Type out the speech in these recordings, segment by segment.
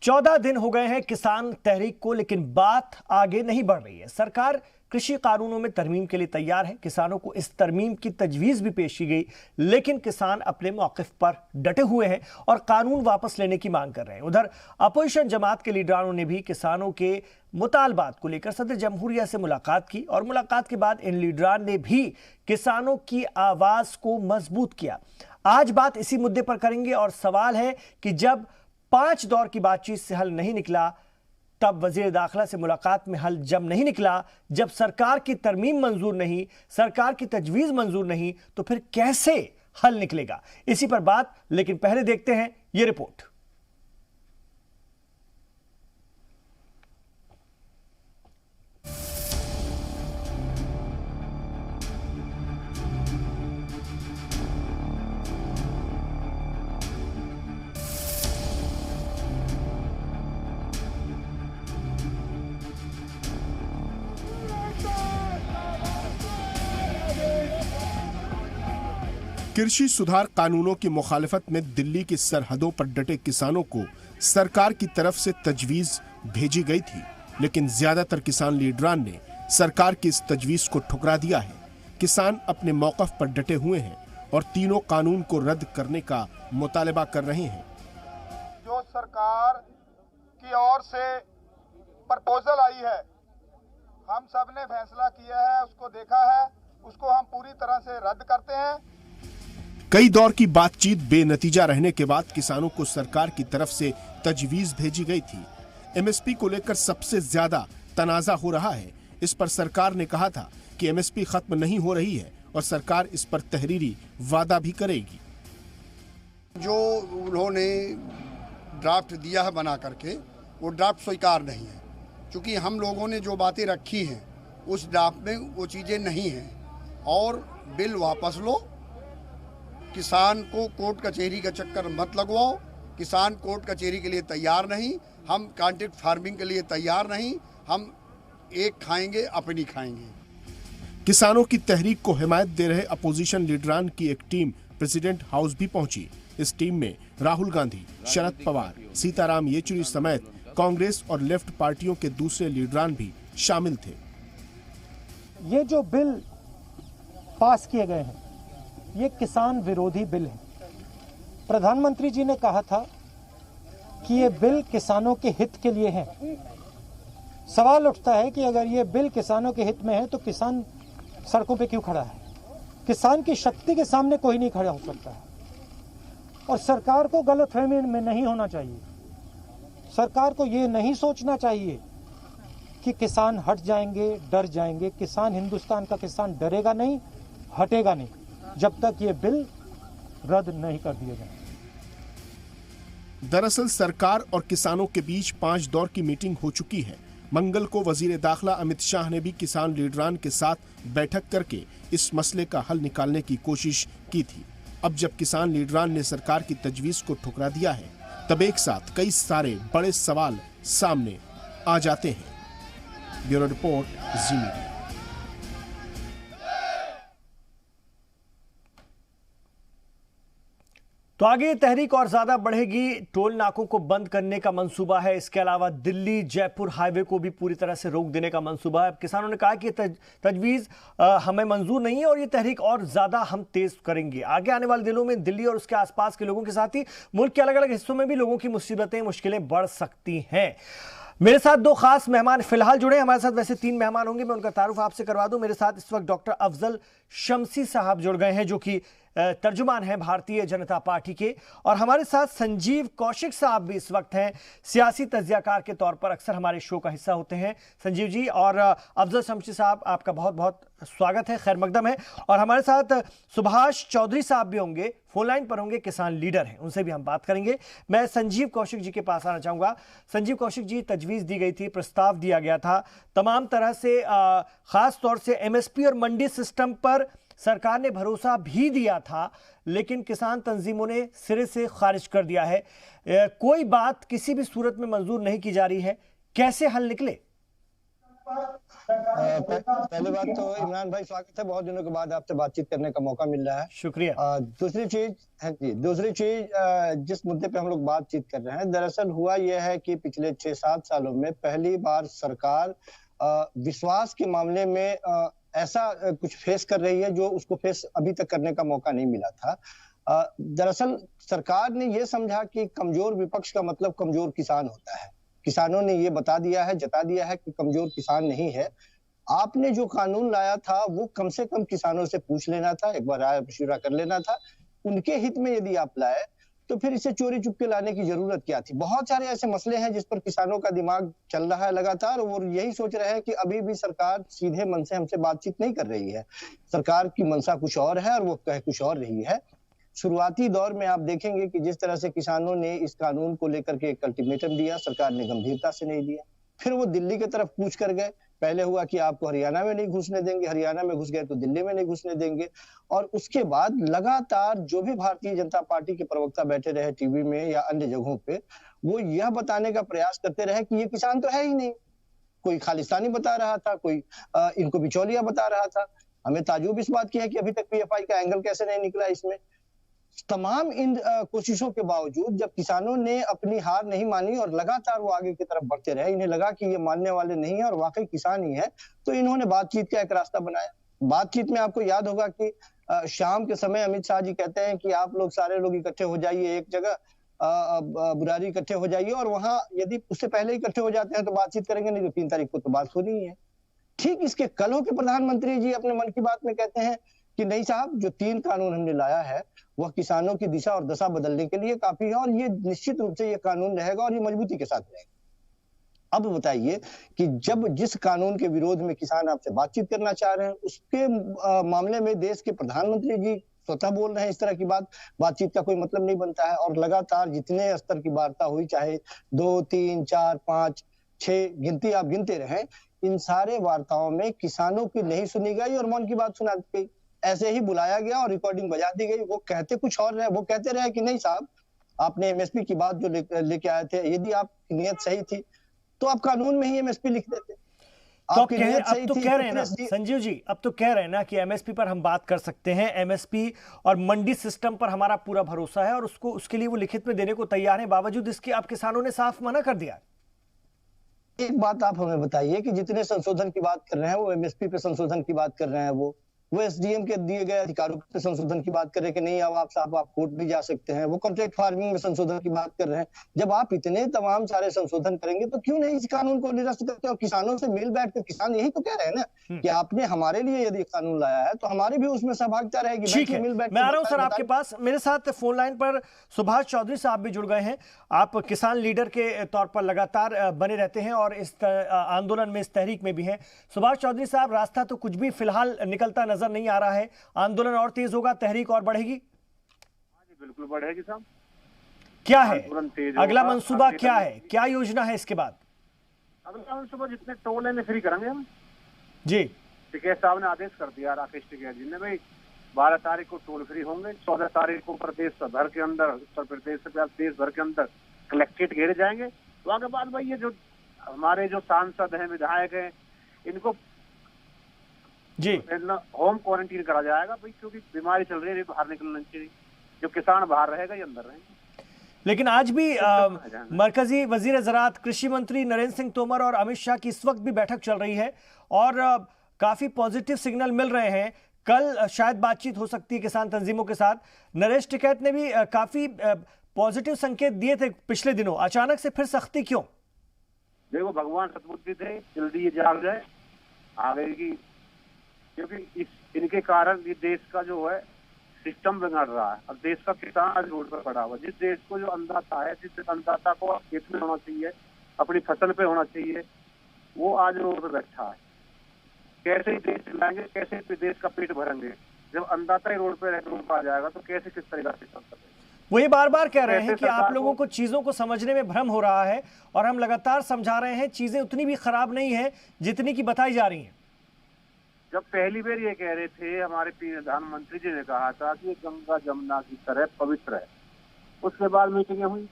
14 दिन हो गए हैं किसान तहरीक को, लेकिन बात आगे नहीं बढ़ रही है। सरकार कृषि कानूनों में तरमीम के लिए तैयार है। किसानों को इस तरमीम की तजवीज भी पेश की गई, लेकिन किसान अपने मौकिफ पर डटे हुए हैं और कानून वापस लेने की मांग कर रहे हैं। उधर अपोजिशन जमात के लीडरानों ने भी किसानों के मुतालबात को लेकर सदर जमहूरिया से मुलाकात की और मुलाकात के बाद इन लीडरान ने भी किसानों की आवाज को मजबूत किया। आज बात इसी मुद्दे पर करेंगे और सवाल है कि जब 5 दौर की बातचीत से हल नहीं निकला, तब वजीर दाखिला से मुलाकात में हल जब नहीं निकला, जब सरकार की तरमीम मंजूर नहीं, सरकार की तजवीज मंजूर नहीं, तो फिर कैसे हल निकलेगा? इसी पर बात, लेकिन पहले देखते हैं यह रिपोर्ट। कृषि सुधार कानूनों की मुखालिफत में दिल्ली की सरहदों पर डटे किसानों को सरकार की तरफ से तजवीज भेजी गई थी, लेकिन ज्यादातर किसान लीडरान ने सरकार की इस तजवीज को ठुकरा दिया है। किसान अपने मौक़िफ़ पर डटे हुए हैं और तीनों कानून को रद्द करने का मुतालबा कर रहे हैं। जो सरकार की ओर से प्रपोजल आई है, हम सब ने फैसला किया है, उसको देखा है, उसको हम पूरी तरह से रद्द करते हैं। कई दौर की बातचीत बेनतीजा रहने के बाद किसानों को सरकार की तरफ से तजवीज भेजी गई थी। एमएसपी को लेकर सबसे ज्यादा तनाजा हो रहा है। इस पर सरकार ने कहा था कि एमएसपी खत्म नहीं हो रही है और सरकार इस पर तहरीरी वादा भी करेगी। जो उन्होंने ड्राफ्ट दिया है बना करके, वो ड्राफ्ट स्वीकार नहीं है, क्योंकि हम लोगों ने जो बातें रखी हैं उस ड्राफ्ट में वो चीज़ें नहीं हैं। और बिल वापस लो, किसान को कोर्ट कचहरी का चक्कर मत लगवाओ। किसान कोर्ट कचहरी के लिए तैयार नहीं, हम कॉन्ट्रैक्ट फार्मिंग के लिए तैयार नहीं, हम एक खाएंगे अपनी खाएंगे। किसानों की तहरीक को हिमायत दे रहे अपोजिशन लीडरान की एक टीम प्रेसिडेंट हाउस भी पहुंची। इस टीम में राहुल गांधी, शरद पवार, सीताराम येचुरी समेत कांग्रेस और लेफ्ट पार्टियों के दूसरे लीडरान भी शामिल थे। ये जो बिल पास किए गए हैं, ये किसान विरोधी बिल है। प्रधानमंत्री जी ने कहा था कि ये बिल किसानों के हित के लिए है। सवाल उठता है कि अगर ये बिल किसानों के हित में है तो किसान सड़कों पे क्यों खड़ा है? किसान की शक्ति के सामने कोई नहीं खड़ा हो सकता है। और सरकार को गलतफहमी में नहीं होना चाहिए। सरकार को ये नहीं सोचना चाहिए कि किसान हट जाएंगे, डर जाएंगे। किसान, हिंदुस्तान का किसान डरेगा नहीं, हटेगा नहीं, जब तक ये बिल रद्द नहीं कर दिए जाए। दरअसल सरकार और किसानों के बीच 5 दौर की मीटिंग हो चुकी है। मंगल को वजीर दाखिला अमित शाह ने भी किसान लीडरान के साथ बैठक करके इस मसले का हल निकालने की कोशिश की थी। अब जब किसान लीडरान ने सरकार की तजवीज को ठुकरा दिया है, तब एक साथ कई सारे बड़े सवाल सामने आ जाते हैं। ब्यूरो रिपोर्ट, जी मीडिया। तो आगे तहरीक और ज्यादा बढ़ेगी। टोल नाकों को बंद करने का मंसूबा है। इसके अलावा दिल्ली जयपुर हाईवे को भी पूरी तरह से रोक देने का मंसूबा है। किसानों ने कहा कि तजवीज हमें मंजूर नहीं है और ये तहरीक और ज्यादा हम तेज करेंगे। आगे आने वाले दिनों में दिल्ली और उसके आसपास के लोगों के साथ ही मुल्क के अलग अलग हिस्सों में भी लोगों की मुसीबतें, मुश्किलें बढ़ सकती हैं। मेरे साथ 2 खास मेहमान फिलहाल जुड़े। हमारे साथ वैसे 3 मेहमान होंगे, मैं उनका तारुफ आपसे करवा दूं। मेरे साथ इस वक्त डॉक्टर अफजल शमसी साहब जुड़ गए हैं, जो कि तर्जुमान हैं भारतीय जनता पार्टी के, और हमारे साथ संजीव कौशिक साहब भी इस वक्त हैं, सियासी तज्जियाकार के तौर पर अक्सर हमारे शो का हिस्सा होते हैं। संजीव जी और अफजल शमसी साहब, आपका बहुत बहुत स्वागत है, खैर मकदम है। और हमारे साथ सुभाष चौधरी साहब भी होंगे, फोन लाइन पर होंगे, किसान लीडर हैं, उनसे भी हम बात करेंगे। मैं संजीव कौशिक जी के पास आना चाहूंगा। संजीव कौशिक जी, तजवीज़ दी गई थी, प्रस्ताव दिया गया था, तमाम तरह से खास तौर से एमएसपी और मंडी सिस्टम पर सरकार ने भरोसा भी दिया था, लेकिन किसान तंजीमों ने सिरे से खारिज कर दिया है। कोई बात किसी भी सूरत में मंजूर नहीं की जा रही है। कैसे हल निकले? पहली बात तो इमरान भाई स्वागत है, बहुत दिनों के बाद आपसे बातचीत करने का मौका मिल रहा है। शुक्रिया। दूसरी चीज जिस मुद्दे पे हम लोग बातचीत कर रहे हैं, दरअसल हुआ यह है कि पिछले 6-7 सालों में पहली बार सरकार विश्वास के मामले में ऐसा कुछ फेस कर रही है जो उसको फेस अभी तक करने का मौका नहीं मिला था। दरअसल सरकार ने यह समझा कि कमजोर विपक्ष का मतलब कमजोर किसान होता है। किसानों ने ये बता दिया है, जता दिया है कि कमजोर किसान नहीं है। आपने जो कानून लाया था वो कम से कम किसानों से पूछ लेना था, एक बार राय मशविरा कर लेना था। उनके हित में यदि आप लाए तो फिर इसे चोरी चुपके लाने की जरूरत क्या थी। बहुत सारे ऐसे मसले हैं जिस पर किसानों का दिमाग चल रहा है लगातार, और यही सोच रहे हैं कि अभी भी सरकार सीधे मन से हमसे बातचीत नहीं कर रही है। सरकार की मंशा कुछ और है और वो कह कुछ और रही है। शुरुआती दौर में आप देखेंगे कि जिस तरह से किसानों ने इस कानून को लेकर के एक अल्टीमेटम दिया, सरकार ने गंभीरता से नहीं लिया। फिर वो दिल्ली की तरफ कूच कर गए। पहले हुआ कि आपको हरियाणा में नहीं घुसने देंगे, हरियाणा में घुस गए तो दिल्ली में नहीं घुसने देंगे। और उसके बाद लगातार जो भी भारतीय जनता पार्टी के प्रवक्ता बैठे रहे टीवी में या अन्य जगहों पे, वो यह बताने का प्रयास करते रहे कि ये किसान तो है ही नहीं। कोई खालिस्तानी बता रहा था, कोई इनको बिचौलिया बता रहा था। हमें ताज्जुब इस बात की है कि अभी तक पीएफआई का एंगल कैसे नहीं निकला इसमें। तमाम इन कोशिशों के बावजूद जब किसानों ने अपनी हार नहीं मानी और लगातार वो आगे की तरफ बढ़ते रहे, इन्हें लगा कि ये मानने वाले नहीं है और वाकई किसान ही है, तो इन्होंने बातचीत का एक रास्ता बनाया। बातचीत में आपको याद होगा कि शाम के समय अमित शाह जी कहते हैं कि आप लोग सारे लोग इकट्ठे हो जाइए एक जगह, बुरारी इकट्ठे हो जाइए, और वहां यदि उससे पहले इकट्ठे हो जाते हैं तो बातचीत करेंगे, नहीं तो 3 तारीख को तो बात होनी ही है। ठीक इसके कल हो के प्रधानमंत्री जी अपने मन की बात में कहते हैं कि नहीं साहब, जो 3 कानून हमने लाया है वह किसानों की दिशा और दशा बदलने के लिए काफी है, और ये निश्चित रूप से ये कानून रहेगा और ये मजबूती के साथ रहेगा। अब बताइए कि जब जिस कानून के विरोध में किसान आपसे बातचीत करना चाह रहे हैं, उसके मामले में देश के प्रधानमंत्री जी स्वतः बोल रहे हैं इस तरह की बातचीत का कोई मतलब नहीं बनता है। और लगातार जितने स्तर की वार्ता हुई, चाहे 2, 3, 4, 5, 6 गिनती आप गिनते रहे, इन सारे वार्ताओं में किसानों की नहीं सुनी गई और मन की बात सुना दी गई। ऐसे ही बुलाया गया और रिकॉर्डिंग बजा दी गई। वो कहते कुछ और रहे, वो कहते रहे कि नहीं साहब, आपने एमएसपी की बात जो लेके आए थे, यदि आपकी नियत सही थी तो आप कानून में ही एमएसपी लिख देते। तो अब तो कह रहे हैं ना संजीव जी, अब तो कह रहे हैं ना कि एमएसपी पर हम बात कर सकते हैं। एमएसपी और मंडी सिस्टम पर हमारा पूरा भरोसा है और उसके लिए वो लिखित में देने को तैयार है। बावजूद इसके अब किसानों ने साफ मना कर दिया। एक बात आप हमें बताइए कि जितने संशोधन की बात कर रहे हैं वो एमएसपी पे संशोधन की बात कर रहे हैं, वो एसडीएम के दिए गए अधिकारों पे संशोधन की बात कर रहे हैं कि नहीं अब आप साहब आप कोर्ट भी जा सकते हैं। वो कॉन्ट्रैक्ट फार्मिंग में संशोधन की बात कर रहे हैं। जब आप इतने तमाम सारे संशोधन करेंगे तो क्यों नहीं इस कानून को निरस्त करते? और किसानों से मिल बैठ कर किसान यही तो कह रहे हैं ना कि आपने हमारे लिए यदि कानून लाया है तो हमारी भी उसमें सहभागिता रहेगी। ठीक है, मैं आ रहा हूं सर आपके पास। मेरे साथ फोन लाइन पर सुभाष चौधरी साहब भी जुड़ गए हैं। आप किसान लीडर के तौर पर लगातार बने रहते हैं और इस आंदोलन में, इस तहरीक में भी हैं। सुभाष चौधरी साहब, रास्ता तो कुछ भी फिलहाल निकलता नजर नहीं आ रहा है। आंदोलन और तेज होगा, तहरीक और बढ़ेगी? हाँ जी, बिल्कुल बढ़ेगी साहब। क्या है अगला मंसूबा, क्या है, क्या योजना है इसके बाद? अगला मंसूबा जितने टोल है फ्री करेंगे हम जी। टिकैत साहब ने आदेश कर दिया, राकेश टिकैत जी ने, भाई 12 तारीख को टोल फ्री होंगे। 14 तारीख को प्रदेश भर के अंदर, उत्तर प्रदेश से देश भर के अंदर कलेक्ट्रेट घेरे जाएंगे। तो आगे बाद भाई ये जो हमारे जो सांसद हैं, विधायक हैं, इनको जी होम क्वारंटीन करा जाएगा भाई, क्योंकि बीमारी चल रही है, बाहर निकलना चाहिए। जो किसान बाहर रहेगा ये अंदर रहेंगे। लेकिन आज भी मरकजी वजीर ज़राअत कृषि मंत्री नरेंद्र सिंह तोमर और अमित शाह की इस वक्त भी बैठक चल रही है और काफी पॉजिटिव सिग्नल मिल रहे हैं। कल शायद बातचीत हो सकती है किसान तंजीमों के साथ। नरेश टिकैत ने भी काफी पॉजिटिव संकेत दिए थे पिछले दिनों, अचानक से फिर सख्ती क्यों? देखो भगवान सतबुद्धि थे, जल्दी ये जाग जाए आगे की, क्योंकि इनके कारण ये देश का जो है सिस्टम बिगड़ रहा है। अब देश का किसान आज रोड पर पड़ा हुआ। जिस देश को जो अन्नदाता है, जिस अन्नदाता को खेत में होना चाहिए, अपनी फसल पे होना चाहिए, वो आज रोड पर बैठा है। कैसे देश चलाएंगे, कैसे देश का पेट भरेंगे? जब अन्नदाता ही रोड पे आ जाएगा तो कैसे, किस तरीके से चल सकते? वो ये बार बार कह रहे हैं कि आप लोगों को चीजों को समझने में भ्रम हो रहा है और हम लगातार समझा रहे हैं चीजें उतनी भी खराब नहीं है जितनी की बताई जा रही हैं। जब पहली बार ये कह रहे थे, हमारे प्रधानमंत्री जी ने कहा था कि गंगा जमुना की तरह पवित्र है। उसके बाद मीटिंगें हुई,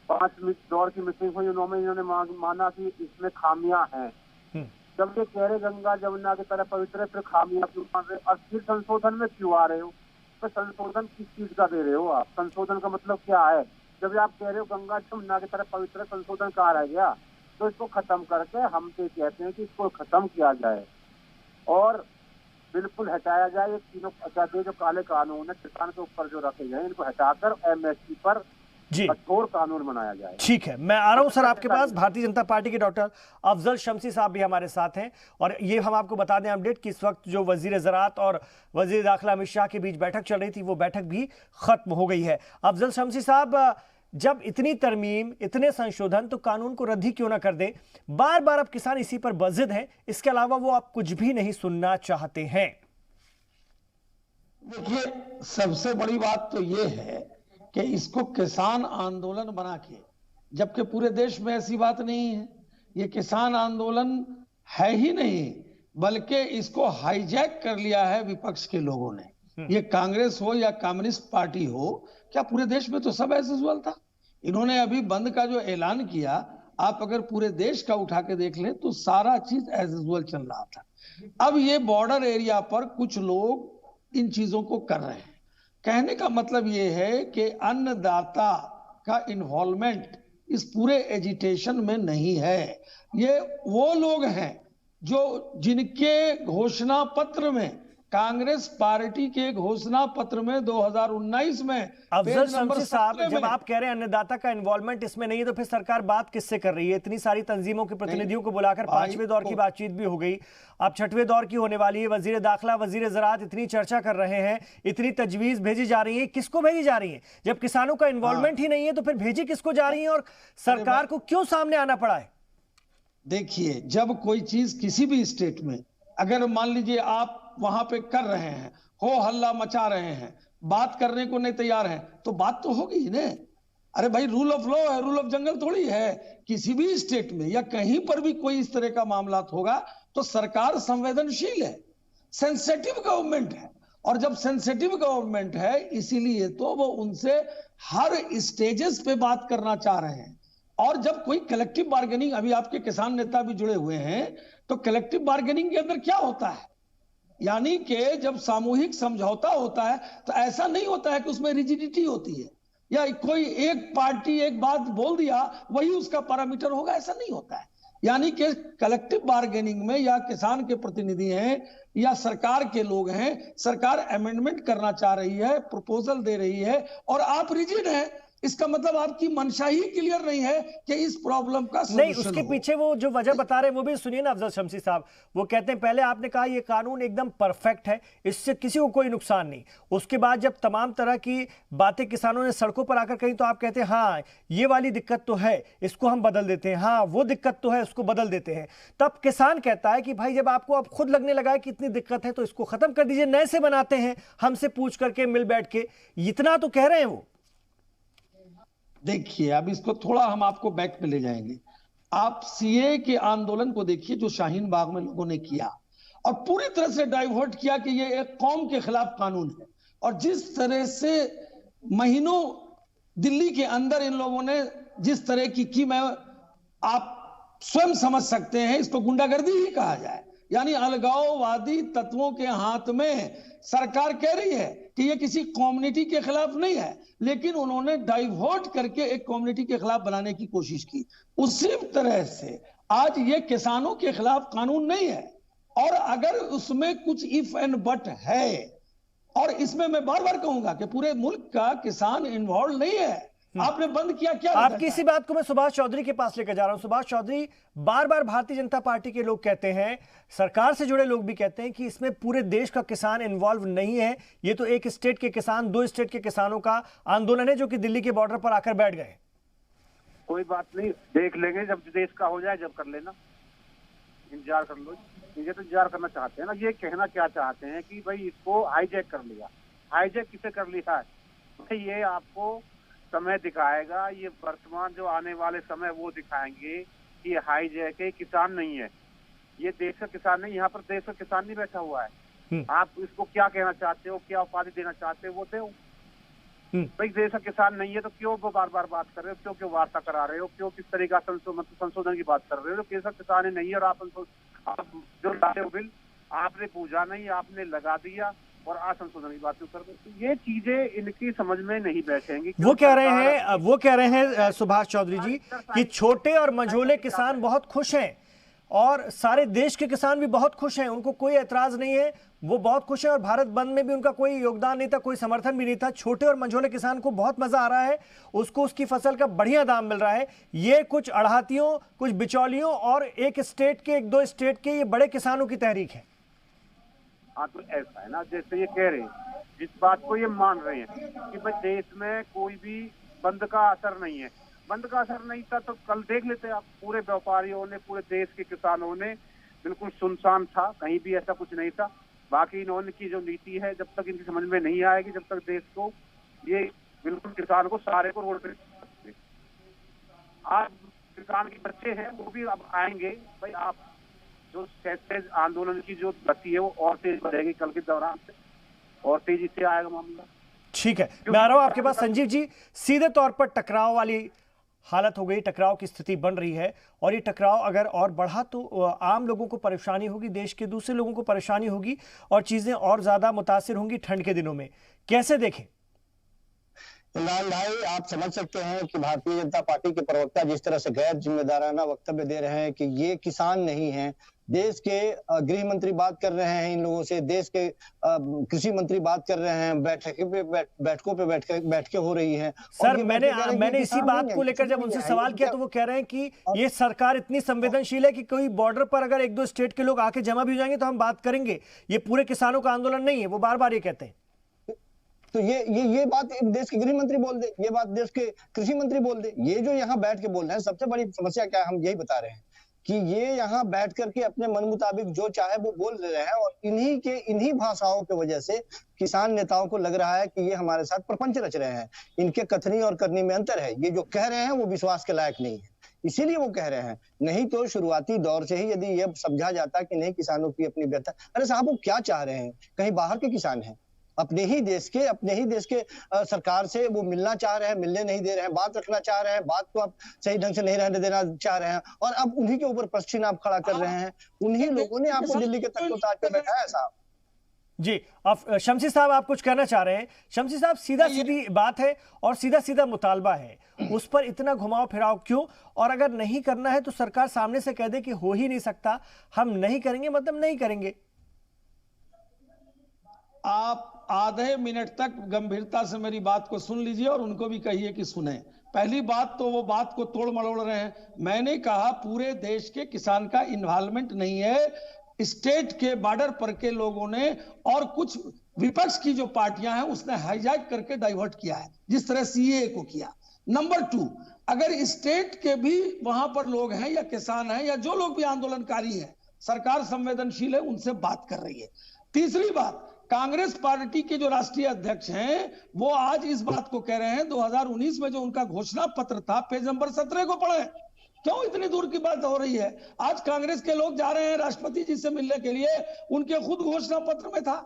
5 दौर की मीटिंग हुई, उन्होंने माना कि इसमें खामियां हैं। जब ये कह रहे गंगा जमुना की तरह पवित्र है, फिर खामियां क्यों मान रहे और फिर संशोधन में क्यों आ रहे हो? तो संशोधन किस चीज का दे रहे हो आप? संशोधन का मतलब क्या है? जब आप कह रहे हो गंगा जमुना की तरह पवित्र, संशोधन कहाँ रह गया? तो इसको खत्म करके हम तो कहते हैं कि इसको खत्म किया जाए और बिल्कुल हटाया जाए। ये तीनों जो काले कानून है किसान के ऊपर जो रखे गए इनको हटाकर एमएसपी पर जी कठोर कानून बनाया जाए। ठीक है, मैं आ रहा हूं सर आपके पास। भारतीय जनता पार्टी के डॉक्टर अफजल शमसी साहब भी हमारे साथ हैं और ये हम आपको बता दें अपडेट कि इस वक्त जो वजीर ज़राअत और वजीर दाखिला अमित शाह के बीच बैठक चल रही थी वो बैठक भी खत्म हो गई है। अफजल शमसी साहब, जब इतनी तरमीम, इतने संशोधन, तो कानून को रद्द ही क्यों ना कर दें? बार बार अब किसान इसी पर बज़िद हैं, इसके अलावा वो आप कुछ भी नहीं सुनना चाहते हैं। देखिए, सबसे बड़ी बात तो ये है कि इसको किसान आंदोलन बना के, जबकि पूरे देश में ऐसी बात नहीं है, ये किसान आंदोलन है ही नहीं, बल्कि इसको हाईजैक कर लिया है विपक्ष के लोगों ने। ये कांग्रेस हो या कम्युनिस्ट पार्टी हो, क्या पूरे देश में तो सब एज यूजुअल था। इन्होंने अभी बंद का जो ऐलान किया, आप अगर पूरे देश का उठा के देख लें तो सारा चीज एज यूजुअल चल रहा था। अब ये बॉर्डर एरिया पर कुछ लोग इन चीजों को कर रहे हैं। कहने का मतलब ये है कि अन्नदाता का इन्वॉल्वमेंट इस पूरे एजिटेशन में नहीं है। ये वो लोग हैं जिनके घोषणा पत्र में, कांग्रेस पार्टी के घोषणा पत्र में 2019 में अफजल शमसी साहब, जब आप कह रहे हैं अन्नदाता का इन्वॉल्वमेंट इसमें नहीं है, तो फिर सरकार बात किससे कर रही है? इतनी सारी तंजीमों के प्रतिनिधियों को बुलाकर 5वें दौर की बातचीत भी हो गई, अब 6वें दौर की होने वाली है। वजीर दाखिला, वजीर ज़राअत इतनी चर्चा कर रहे हैं, इतनी तजवीज भेजी जा रही है, किसको भेजी जा रही है? जब किसानों का इन्वॉल्वमेंट ही नहीं है तो फिर भेजी किसको जा रही है और सरकार को क्यों सामने आना पड़ा है? देखिए, जब कोई चीज किसी भी स्टेट में, अगर मान लीजिए आप वहां पे कर रहे हैं, हो हल्ला मचा रहे हैं, बात करने को नहीं तैयार हैं, तो बात तो होगी ही ना। अरे भाई, रूल ऑफ लॉ है, रूल ऑफ जंगल थोड़ी है। किसी भी स्टेट में या कहीं पर भी कोई इस तरह का मामला होगा तो सरकार संवेदनशील है, सेंसिटिव गवर्नमेंट है। और जब सेंसिटिव गवर्नमेंट है, इसीलिए तो वो उनसे हर स्टेजेस पे बात करना चाह रहे हैं। और जब कोई कलेक्टिव बार्गेनिंग, अभी आपके किसान नेता भी जुड़े हुए हैं, तो कलेक्टिव बार्गेनिंग के अंदर क्या होता है? यानी कि जब सामूहिक समझौता होता है तो ऐसा नहीं होता है कि उसमें रिजिडिटी होती है या कोई एक पार्टी एक बात बोल दिया वही उसका पैरामीटर होगा, ऐसा नहीं होता है। यानी कि कलेक्टिव बार्गेनिंग में या किसान के प्रतिनिधि हैं या सरकार के लोग हैं, सरकार अमेंडमेंट करना चाह रही है, प्रपोजल दे रही है और आप रिजिड हैं, इसका मतलब आपकी मंशा ही क्लियर नहीं है कि इस प्रॉब्लम का नहीं। उसके पीछे वो जो वजह बता रहे हैं वो भी सुनिए ना अफजल शमसी साहब। वो कहते हैं पहले आपने कहा ये कानून एकदम परफेक्ट है, इससे किसी को कोई नुकसान नहीं। उसके बाद जब तमाम तरह की बातें किसानों ने सड़कों पर आकर कही तो आप कहते हैं हाँ ये वाली दिक्कत तो है, इसको हम बदल देते हैं, हाँ वो दिक्कत तो है, उसको बदल देते हैं। तब किसान कहता है कि भाई जब आपको अब खुद लगने लगा है कि इतनी दिक्कत है तो इसको खत्म कर दीजिए, नए से बनाते हैं, हमसे पूछ करके मिल बैठ के। इतना तो कह रहे हैं वो। देखिए, अब इसको थोड़ा हम आपको बैक पे ले जाएंगे। आप सीए के आंदोलन को देखिए जो शाहीन बाग में लोगों ने किया और पूरी तरह से डाइवर्ट किया कि ये एक कौम के खिलाफ कानून है। और जिस तरह से महीनों दिल्ली के अंदर इन लोगों ने जिस तरह की मैं, आप स्वयं समझ सकते हैं, इसको गुंडागर्दी ही कहा जाए। यानी अलगाववादी तत्वों के हाथ में सरकार कह रही है कि ये किसी कम्युनिटी के खिलाफ नहीं है, लेकिन उन्होंने डाइवर्ट करके एक कम्युनिटी के खिलाफ बनाने की कोशिश की। उसी तरह से आज ये किसानों के खिलाफ कानून नहीं है। और अगर उसमें कुछ इफ एंड बट है, और इसमें मैं बार बार कहूंगा कि पूरे मुल्क का किसान इन्वॉल्व नहीं है। आपने बंद किया क्या? आपकी इसी बात को मैं सुभाष चौधरी के पास लेकर जा रहा हूं। सुभाष चौधरी, बार बार भारतीय जनता पार्टी के लोग कहते हैं, सरकार से जुड़े लोग भी कहते हैं कि इसमें पूरे देश का किसान इन्वॉल्व नहीं है, ये तो एक स्टेट के किसान, 2 स्टेट के किसानों का आंदोलन है जो कि दिल्ली के बॉर्डर पर आकर बैठ गए। कोई बात नहीं, देख लेंगे जब देश का हो जाए, जब कर लेना, इंतजार कर लो। ये तो इंतजार करना चाहते हैं ना। ये कहना क्या चाहते हैं कि भाई इसको हाईजैक कर लिया। हाईजैक किसे कर लिया है? ये आपको समय दिखाएगा, ये वर्तमान जो आने वाले समय वो दिखाएंगे कि हाईजैक है, किसान नहीं है, ये देश का किसान नहीं, यहाँ पर देश का किसान नहीं बैठा हुआ है। आप इसको क्या कहना चाहते हो, क्या उपाधि देना चाहते हो, वो दो। भाई देश का किसान नहीं है तो क्यों वो बार बार बात कर रहे हो, क्यों वार्ता करा रहे हो, क्यों किस तरह का संशोधन की बात कर रहे हो? देश का किसान ही नहीं है और आप अब जो लाए बिल आपने पूछा नहीं, आपने लगा दिया और असंशोधन की बात कर दो। तो ये चीजें इनकी समझ में नहीं बैठेंगी। वो कह रहे हैं सुभाष चौधरी जी कि छोटे और मझोले किसान बहुत खुश हैं और सारे देश के किसान भी बहुत खुश हैं, उनको कोई एतराज नहीं है, वो बहुत खुश हैं और भारत बंद में भी उनका कोई योगदान नहीं था, कोई समर्थन भी नहीं था। छोटे और मझोले किसान को बहुत मजा आ रहा है, उसको उसकी फसल का बढ़िया दाम मिल रहा है। ये कुछ अड़ाहतियों, कुछ बिचौलियों और एक स्टेट के, एक दो स्टेट के ये बड़े किसानों की तहरीक है। हाँ, तो ऐसा है ना, जैसे ये कह रहे हैं, जिस बात को ये मान रहे हैं कि भाई देश में कोई भी बंद का असर नहीं है। बंद का असर नहीं था तो कल देख लेते आप, पूरे व्यापारियों ने, पूरे देश के किसानों ने, बिल्कुल सुनसान था, कहीं भी ऐसा कुछ नहीं था। बाकी इन्होंने की जो नीति है, जब तक इनकी समझ में नहीं आएगी, जब तक देश को ये बिल्कुल किसान को सारे को रोड पे, आज किसान के बच्चे हैं वो भी अब आएंगे। भाई आप जो कैसे आंदोलन की जो गति है वो और तेज बढ़ेगी कल के दौरान से, और तेजी से आएगा मामला। ठीक है, मैं आ रहा हूं आपके पास संजीव जी। सीधे तौर पर टकराव वाली हालत हो गई, टकराव की स्थिति बन रही है और ये टकराव अगर और बढ़ा तो आम लोगों को परेशानी होगी, देश के दूसरे लोगों को परेशानी होगी और चीजें और ज्यादा मुतासिर होंगी ठंड के दिनों में। कैसे देखें? इमरान भाई, आप समझ सकते हैं कि भारतीय जनता पार्टी के प्रवक्ता जिस तरह से गैर जिम्मेदाराना वक्तव्य दे रहे हैं कि ये किसान नहीं है। देश के गृह मंत्री बात कर रहे हैं इन लोगों से, देश के कृषि मंत्री बात कर रहे हैं, बैठकों पे बैठकें हो रही हैं। सर, मैंने इसी बात को लेकर जब उनसे सवाल किया तो वो कह रहे हैं कि ये सरकार इतनी संवेदनशील है कि कोई बॉर्डर पर अगर एक दो स्टेट के लोग आके जमा भी हो जाएंगे तो हम बात करेंगे, ये पूरे किसानों का आंदोलन नहीं है। वो बार बार ये कहते हैं। तो ये बात देश के गृह मंत्री बोल दे, ये बात देश के कृषि मंत्री बोल दे। ये जो यहाँ बैठ के बोल रहे हैं, सबसे बड़ी समस्या क्या है, हम यही बता रहे हैं कि ये यहाँ बैठ करके अपने मन मुताबिक जो चाहे वो बोल रहे हैं और इन्हीं भाषाओं की वजह से किसान नेताओं को लग रहा है कि ये हमारे साथ प्रपंच रच रहे हैं। इनके कथनी और करनी में अंतर है। ये जो कह रहे हैं वो विश्वास के लायक नहीं है, इसीलिए वो कह रहे हैं। नहीं तो शुरुआती दौर से ही यदि ये समझा जाता कि नहीं, किसानों की अपनी व्यथा। अरे साहब, वो क्या चाह रहे हैं? कहीं बाहर के किसान हैं, अपने ही देश के सरकार से वो मिलना चाह रहे हैं, मिलने नहीं दे रहे हैं, बात रखना चाह रहे हैं, बात को आप सही ढंग से नहीं रहने देना चाह रहे हैं और अब उन्हीं के ऊपर प्रश्न आप खड़ा कर रहे हैं। उन्हीं लोगों ने आपको दिल्ली के तख्त उतार के बैठाया साहब। जी, अब शमसी साहब आप कुछ कहना चाह रहे हैं? शमसी साहब, सीधा सीधी बात है और सीधा सीधा मुतालबा है, उस पर इतना घुमाव फिराव क्यों? और अगर नहीं करना है तो सरकार सामने से कह दे कि हो ही नहीं सकता, हम नहीं करेंगे, मतलब नहीं करेंगे। आप आधे मिनट तक गंभीरता से मेरी बात को सुन लीजिए और उनको भी कहिए कि सुने। पहली बात तो वो बात को तोड़ मरोड़ रहे हैं। मैंने कहा पूरे देश के किसान का इन्वॉल्वमेंट नहीं है, स्टेट के बॉर्डर पर के लोगों ने और कुछ विपक्ष की जो पार्टियां हैं उसने हाईजैक करके डाइवर्ट किया है, जिस तरह सीएए को किया। नंबर 2, अगर स्टेट के भी वहां पर लोग हैं या किसान हैं या जो लोग भी आंदोलनकारी हैं, सरकार संवेदनशील है, उनसे बात कर रही है। तीसरी बात, कांग्रेस पार्टी के जो राष्ट्रीय अध्यक्ष हैं वो आज इस बात को कह रहे हैं, 2019 में जो उनका घोषणा पत्र था, पेज नंबर 17 को पढ़ें। क्यों इतनी दूर की बात हो रही है? आज कांग्रेस के लोग जा रहे हैं राष्ट्रपति जी से मिलने के लिए, उनके खुद घोषणा पत्र में था।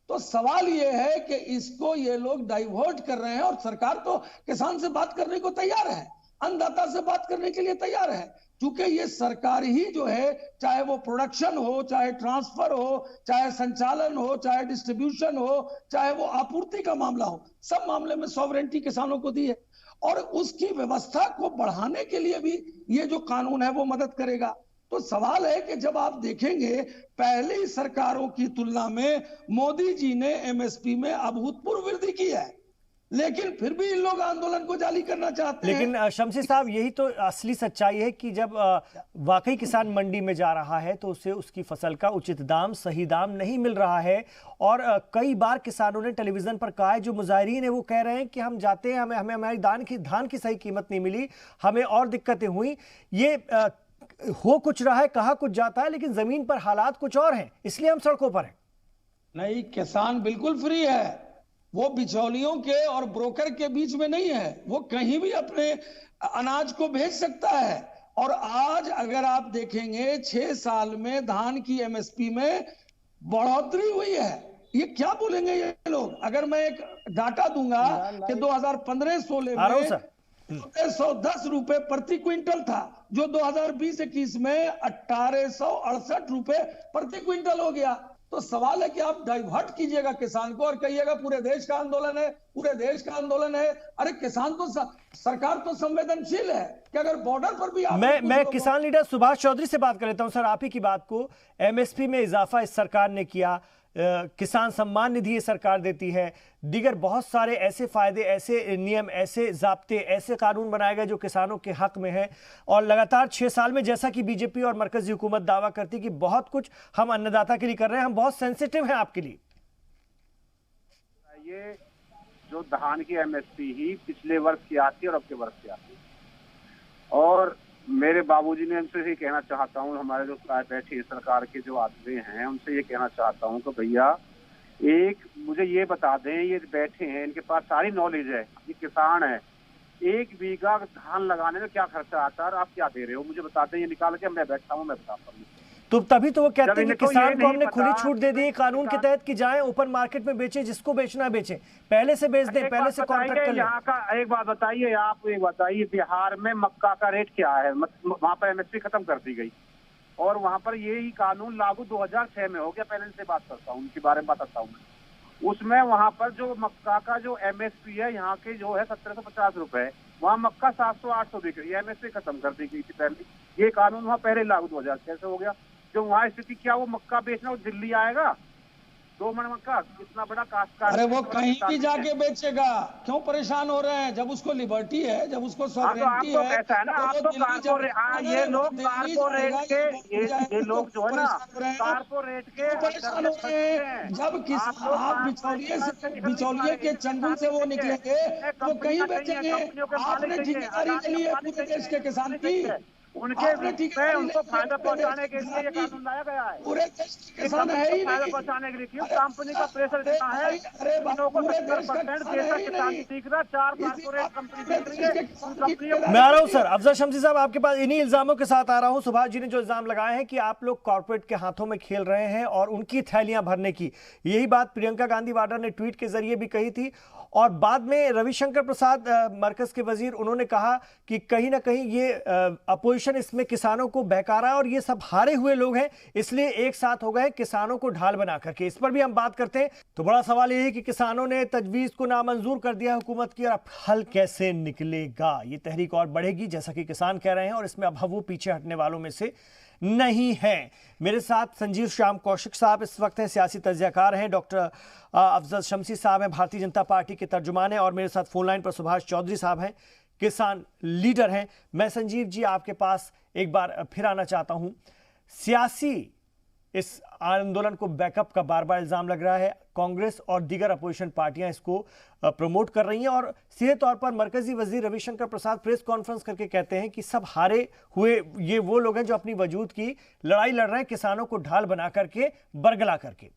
तो सवाल ये है कि इसको ये लोग डाइवर्ट कर रहे हैं और सरकार तो किसान से बात करने को तैयार है, अन्नदाता से बात करने के लिए तैयार है, क्योंकि ये सरकार ही जो है, चाहे वो प्रोडक्शन हो, चाहे ट्रांसफर हो, चाहे संचालन हो, चाहे डिस्ट्रीब्यूशन हो, चाहे वो आपूर्ति का मामला हो, सब मामले में सॉवरेंटी किसानों को दी है और उसकी व्यवस्था को बढ़ाने के लिए भी ये जो कानून है वो मदद करेगा। तो सवाल है कि जब आप देखेंगे पहली सरकारों की तुलना में मोदी जी ने एमएसपी में अभूतपूर्व वृद्धि की है, लेकिन फिर भी इन लोग आंदोलन को जारी करना चाहते हैं। लेकिन शमसी साहब, यही तो असली सच्चाई है कि जब वाकई किसान मंडी में जा रहा है तो उसे उसकी फसल का उचित दाम, सही दाम नहीं मिल रहा है। और कई बार किसानों ने टेलीविजन पर कहा है, जो मुजाहिरीन है वो कह रहे हैं कि हम जाते हैं, हमें हमारी धान की सही कीमत नहीं मिली, हमें और दिक्कतें हुई। ये हो कुछ रहा है, कहा कुछ जाता है, लेकिन जमीन पर हालात कुछ और हैं, इसलिए हम सड़कों पर हैं। नहीं, किसान बिल्कुल फ्री है, वो बिचौलियों के और ब्रोकर के बीच में नहीं है, वो कहीं भी अपने अनाज को भेज सकता है। और आज अगर आप देखेंगे 6 साल में धान की एमएसपी में बढ़ोतरी हुई है। ये क्या बोलेंगे ये लोग? अगर मैं एक डाटा दूंगा कि 2015-16 में 1,410 रुपए प्रति क्विंटल था, जो 2020-21 में 1,868 रुपए प्रति क्विंटल हो गया। तो सवाल है कि आप डाइवर्ट कीजिएगा किसान को और कहिएगा पूरे देश का आंदोलन है, पूरे देश का आंदोलन है। अरे किसान तो सरकार तो संवेदनशील है कि अगर बॉर्डर पर भी मैं किसान लीडर सुभाष चौधरी से बात कर लेता हूं। सर, आप ही की बात को, एमएसपी में इजाफा इस सरकार ने किया, किसान सम्मान निधि ये सरकार देती है, दीगर बहुत सारे ऐसे फायदे, ऐसे नियम, ऐसे जाब्ते, ऐसे कानून बनाए गए जो किसानों के हक में है। और लगातार 6 साल में, जैसा कि बीजेपी और मरकजी हुकूमत दावा करती है कि बहुत कुछ हम अन्नदाता के लिए कर रहे हैं, हम बहुत सेंसिटिव हैं आपके लिए। ये जो धान की एमएसपी ही पिछले वर्ष की आती है और अब के वर्ष की आती है। और मेरे बाबूजी ने उनसे ये कहना चाहता हूँ, हमारे जो बैठे सरकार के जो आदमी हैं उनसे ये कहना चाहता हूँ कि भैया एक मुझे ये बता दें, ये बैठे हैं इनके पास सारी नॉलेज है, ये किसान है, 1 बीघा धान लगाने में क्या खर्चा आता है और आप क्या दे रहे हो मुझे बता दें। ये निकाल के मैं बैठा हूँ, मैं बताता हूँ। तो तभी तो वो कहते हैं कि किसान को हमने खुली छूट दे दी कानून के तहत कि जाएं ओपन मार्केट में बेचें, जिसको बेचना बेचें, पहले से बेच दें, पहले से कॉन्ट्रैक्ट कर लें। यहाँ का एक बात बताइए, आप एक बताइए, बिहार में मक्का का रेट क्या है? वहाँ पर एमएसपी खत्म कर दी गई और वहाँ पर यही कानून लागू 2006 में हो गया। पहले से बात करता हूँ, उनके बारे में बताता हूँ मैं। उसमें वहाँ पर जो मक्का का जो एमएसपी है यहाँ के जो है 1750 रुपए, वहाँ मक्का 700-800 बिक रही है, एमएसपी खत्म कर दी गई थी पहले। ये कानून वहाँ पहले लागू 2006 से हो गया। जो वहाँ स्थिति क्या, वो मक्का बेचना वो दिल्ली आएगा 2 मन मक्का, इतना बड़ा काश्तकार। अरे वो कहीं भी जाके बेचेगा, क्यों परेशान हो रहे हैं? जब उसको लिबर्टी है, जब उसको सॉवरेंटी है, ऐसा है ना, आप तो कारपोरेट, ये लोग कारपोरेट के, ये लोग जो है ना कारपोरेट के परेशान हो रहे हैं। जब किसान आप बिचौलिए के चंगुल से वो निकलेंगे तो कहीं बेचेंगे। आपने ठेकेदारी ले ली है पूरे देश के किसान की, उनके उनको फायदा पहुंचाने के लिए ये कानून लाया गया है। पूरे देश के किसान है ही फायदा पहुंचाने के लिए क्यों? कंपनी का प्रेशर इतना है, पूरे देश का किसान सीख रहा, 4 कारपोरेट कंपनी। मैं आ रहा हूं सर, अफजल शम्सी साहब आपके पास इन्हीं इल्जामों के साथ आ रहा हूं। सुभाष जी ने जो इल्जाम लगाए हैं कि आप लोग कॉर्पोरेट के हाथों में खेल रहे हैं और उनकी थैलियां भरने की, यही बात प्रियंका गांधी वाड्रा ने ट्वीट के जरिए भी कही थी। और बाद में रविशंकर प्रसाद मरकज के वजीर, उन्होंने कहा कि कहीं ना कहीं ये अपोजिशन इसमें किसानों को बहका रहा है और ये सब हारे हुए लोग हैं, इसलिए एक साथ हो गए किसानों को ढाल बना करके। इस पर भी हम बात करते हैं। तो बड़ा सवाल ये है कि किसानों ने तजवीज को नामंजूर कर दिया हुकूमत की, और अब हल कैसे निकलेगा? ये तहरीक और बढ़ेगी जैसा कि किसान कह रहे हैं, और इसमें अब वो पीछे हटने वालों में से नहीं है। मेरे साथ संजीव श्याम कौशिक साहब इस वक्त हैं, सियासी तज्जियाकार हैं। डॉक्टर अफजल शम्सी साहब हैं, भारतीय जनता पार्टी के तर्जुमान हैं। और मेरे साथ फोन लाइन पर सुभाष चौधरी साहब हैं, किसान लीडर हैं। मैं संजीव जी आपके पास एक बार फिर आना चाहता हूं। सियासी इस आंदोलन को बैकअप का बार बार इल्जाम लग रहा है, कांग्रेस और दीगर अपोजिशन पार्टियां इसको प्रमोट कर रही हैं, और सीधे तौर पर मरकजी वजीर रविशंकर प्रसाद प्रेस कॉन्फ्रेंस करके कहते हैं कि सब हारे हुए ये वो लोग हैं जो अपनी वजूद की लड़ाई लड़ रहे हैं, किसानों को ढाल बना करके, बरगला करके।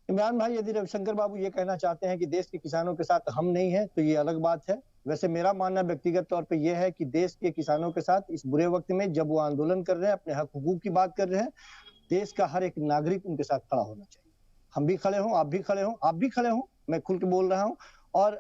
इमरान भाई, यदि रविशंकर बाबू ये कहना चाहते हैं कि देश के किसानों के साथ हम नहीं हैं तो ये अलग बात है। वैसे मेरा मानना व्यक्तिगत तौर पे यह है कि देश के किसानों के साथ इस बुरे वक्त में, जब वो आंदोलन कर रहे हैं, अपने हक हुकूक की बात कर रहे हैं, देश का हर एक नागरिक उनके साथ खड़ा होना चाहिए। हम भी खड़े हों, आप भी खड़े हों, आप भी खड़े हों, मैं खुल के बोल रहा हूं। और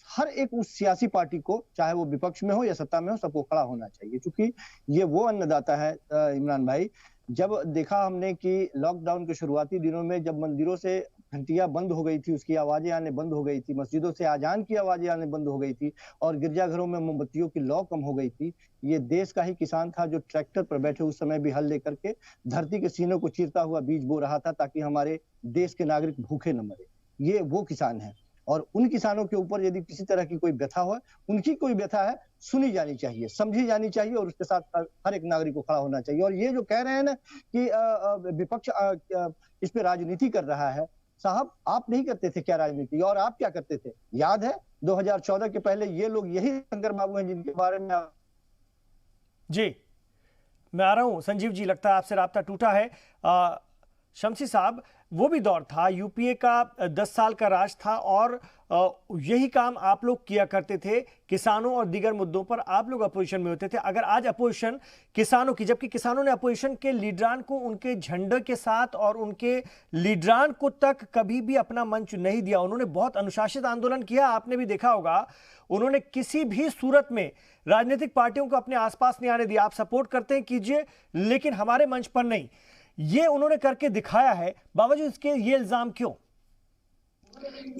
हर एक उस सियासी पार्टी को, चाहे वो विपक्ष में हो या सत्ता में हो, सबको खड़ा होना चाहिए, क्योंकि ये वो अन्नदाता है इमरान भाई। जब देखा हमने कि लॉकडाउन के शुरुआती दिनों में जब मंदिरों से घंटियां बंद हो गई थी, उसकी आवाजें आने बंद हो गई थी, मस्जिदों से आजान की आवाजें आने बंद हो गई थी, और गिरजाघरों में मोमबत्तियों की लौ कम हो गई थी, ये देश का ही किसान था जो ट्रैक्टर पर बैठे उस समय भी हल लेकर के धरती के सीनों को चीरता हुआ बीज बो रहा था, ताकि हमारे देश के नागरिक भूखे न मरे। ये वो किसान है, और उन किसानों के ऊपर यदि किसी तरह की कोई व्यथा हो, उनकी कोई व्यथा है, सुनी जानी चाहिए, समझी जानी चाहिए, और उसके साथ हर एक नागरिक को खड़ा होना चाहिए। और ये जो कह रहे हैं ना कि विपक्ष इस पे राजनीति कर रहा है, साहब आप नहीं करते थे क्या राजनीति? और आप क्या करते थे? याद है 2014 के पहले ये लोग, यही शंकर बाबू हैं जिनके बारे में जी मैं आ रहा हूं। संजीव जी, लगता है आपसे राब्ता टूटा है। शम्सी साहब, वो भी दौर था, यूपीए का 10 साल का राज था और यही काम आप लोग किया करते थे। किसानों और दीगर मुद्दों पर आप लोग अपोजिशन में होते थे। अगर आज अपोजिशन किसानों की, जबकि किसानों ने अपोजिशन के लीडरान को उनके झंडे के साथ और उनके लीडरान को तक कभी भी अपना मंच नहीं दिया। उन्होंने बहुत अनुशासित आंदोलन किया, आपने भी देखा होगा। उन्होंने किसी भी सूरत में राजनीतिक पार्टियों को अपने आसपास नहीं आने दिया। आप सपोर्ट करते हैं कीजिए, लेकिन हमारे मंच पर नहीं। ये उन्होंने करके दिखाया है। बावजूद इसके ये इल्जाम क्यों?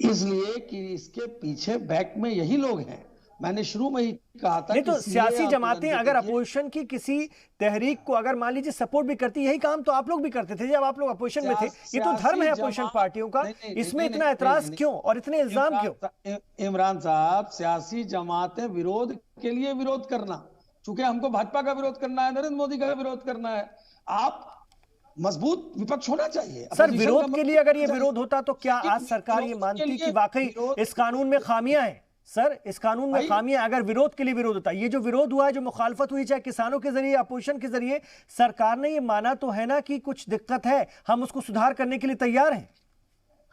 इसलिए कि इसके पीछे बैक में यही लोग हैं। मैंने शुरू में ही कहा था। नहीं तो सियासी जमातें अगर अपोजिशन की किसी तहरीक को अगर मान लीजिए सपोर्ट भी करती, यही काम तो आप लोग भी करते थे जब आप लोग अपोजिशन में थे। ये तो धर्म है अपोजिशन पार्टियों का। इसमें इतना एतराज क्यों और इतने इल्जाम क्यों? इमरान साहब, सियासी जमातें विरोध के लिए विरोध करना, चूंकि हमको भाजपा का विरोध करना है, नरेंद्र मोदी का विरोध करना है, आप मजबूत विपक्ष होना चाहिए। सर, विरोध के लिए अगर ये विरोध होता तो क्या आज सरकार ये मानती कि वाकई इस कानून में खामियां हैं? सर, इस कानून में खामियां, अगर विरोध के लिए विरोध होता, ये जो विरोध हुआ है, जो मुखालफत हुई, चाहे किसानों के जरिए, अपोजिशन के जरिए, सरकार ने ये माना तो है ना कि कुछ दिक्कत है, हम उसको सुधार करने के लिए तैयार हैं।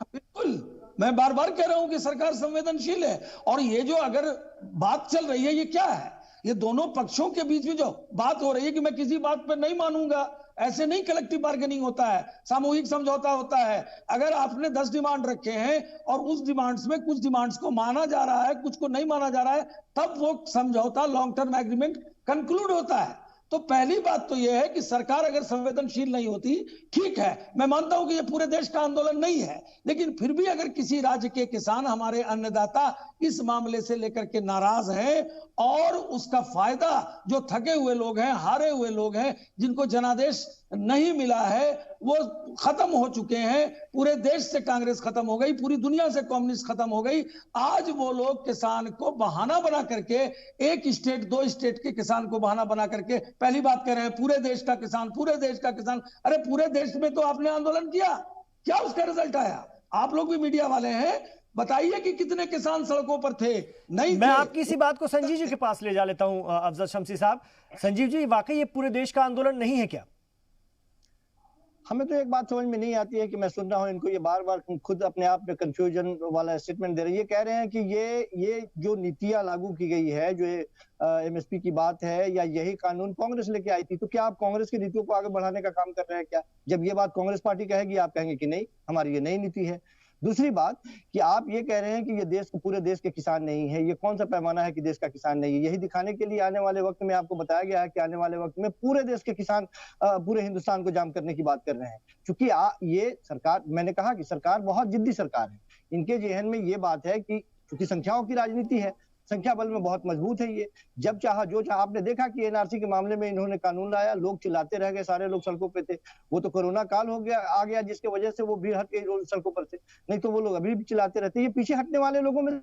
बिल्कुल, मैं बार बार कह रहा हूं कि सरकार संवेदनशील है। और ये जो अगर बात चल रही है, ये क्या है? ये दोनों पक्षों के बीच में जो बात हो रही है कि मैं किसी बात पर नहीं मानूंगा, ऐसे नहीं कलेक्टिव बार्गेनिंग होता है, सामूहिक समझौता होता है। अगर आपने 10 डिमांड रखे हैं और उस डिमांड्स में कुछ डिमांड्स को माना जा रहा है, कुछ को नहीं माना जा रहा है, तब वो समझौता, लॉन्ग टर्म एग्रीमेंट कंक्लूड होता है। तो पहली बात तो यह है कि सरकार अगर संवेदनशील नहीं होती, ठीक है, मैं मानता हूं कि यह पूरे देश का आंदोलन नहीं है, लेकिन फिर भी अगर किसी राज्य के किसान, हमारे अन्नदाता इस मामले से लेकर के नाराज हैं और उसका फायदा जो थके हुए लोग हैं, हारे हुए लोग हैं, जिनको जनादेश नहीं मिला है, वो खत्म हो चुके हैं। पूरे देश से कांग्रेस खत्म हो गई, पूरी दुनिया से कम्युनिस्ट खत्म हो गई। आज वो लोग किसान को बहाना बना करके, एक स्टेट, 2 स्टेट के किसान को बहाना बना करके पहली बात कह रहे हैं पूरे देश का किसान, पूरे देश का किसान। अरे पूरे देश में तो आपने आंदोलन किया, क्या उसका रिजल्ट आया? आप लोग भी मीडिया वाले हैं, बताइए कि कितने किसान सड़कों पर थे? नहीं, मैं आपकी इसी बात को संजीव जी के पास ले जा लेता हूं, अफजल शमसी साहब। संजीव जी, वाकई ये पूरे देश का आंदोलन नहीं है क्या? हमें तो एक बात समझ में नहीं आती है कि मैं सुन रहा हूं इनको, ये बार बार खुद अपने आप में कंफ्यूजन वाला स्टेटमेंट दे रहे हैं। ये कह रहे हैं कि ये जो नीतियां लागू की गई है, जो एमएसपी की बात है, या यही कानून कांग्रेस लेके आई थी, तो क्या आप कांग्रेस की नीतियों को आगे बढ़ाने का काम कर रहे हैं क्या? जब ये बात कांग्रेस पार्टी कहेगी, आप कहेंगे कि नहीं, हमारी ये नई नीति है। दूसरी बात कि आप ये कह रहे हैं कि ये देश को, पूरे देश के किसान नहीं है। ये कौन सा पैमाना है कि देश का किसान नहीं है? यही दिखाने के लिए आने वाले वक्त में आपको बताया गया है कि आने वाले वक्त में पूरे देश के किसान पूरे हिंदुस्तान को जाम करने की बात कर रहे हैं। क्योंकि ये सरकार, मैंने कहा कि सरकार बहुत जिद्दी सरकार है। इनके जहन में ये बात है कि क्योंकि संख्याओं की राजनीति है, संख्या बल में बहुत मजबूत है ये। जब चाहा जो चाहा, आपने देखा कि एनआरसी के मामले में इन्होंने कानून लाया, लोग चिल्लाते रह गए, सारे लोग सड़कों पे थे। वो तो कोरोना काल आ गया जिसके वजह से वो भीड़ हट गई सड़कों पर से, नहीं तो वो लोग अभी भी चिल्लाते रहते। ये पीछे हटने वाले लोगों में।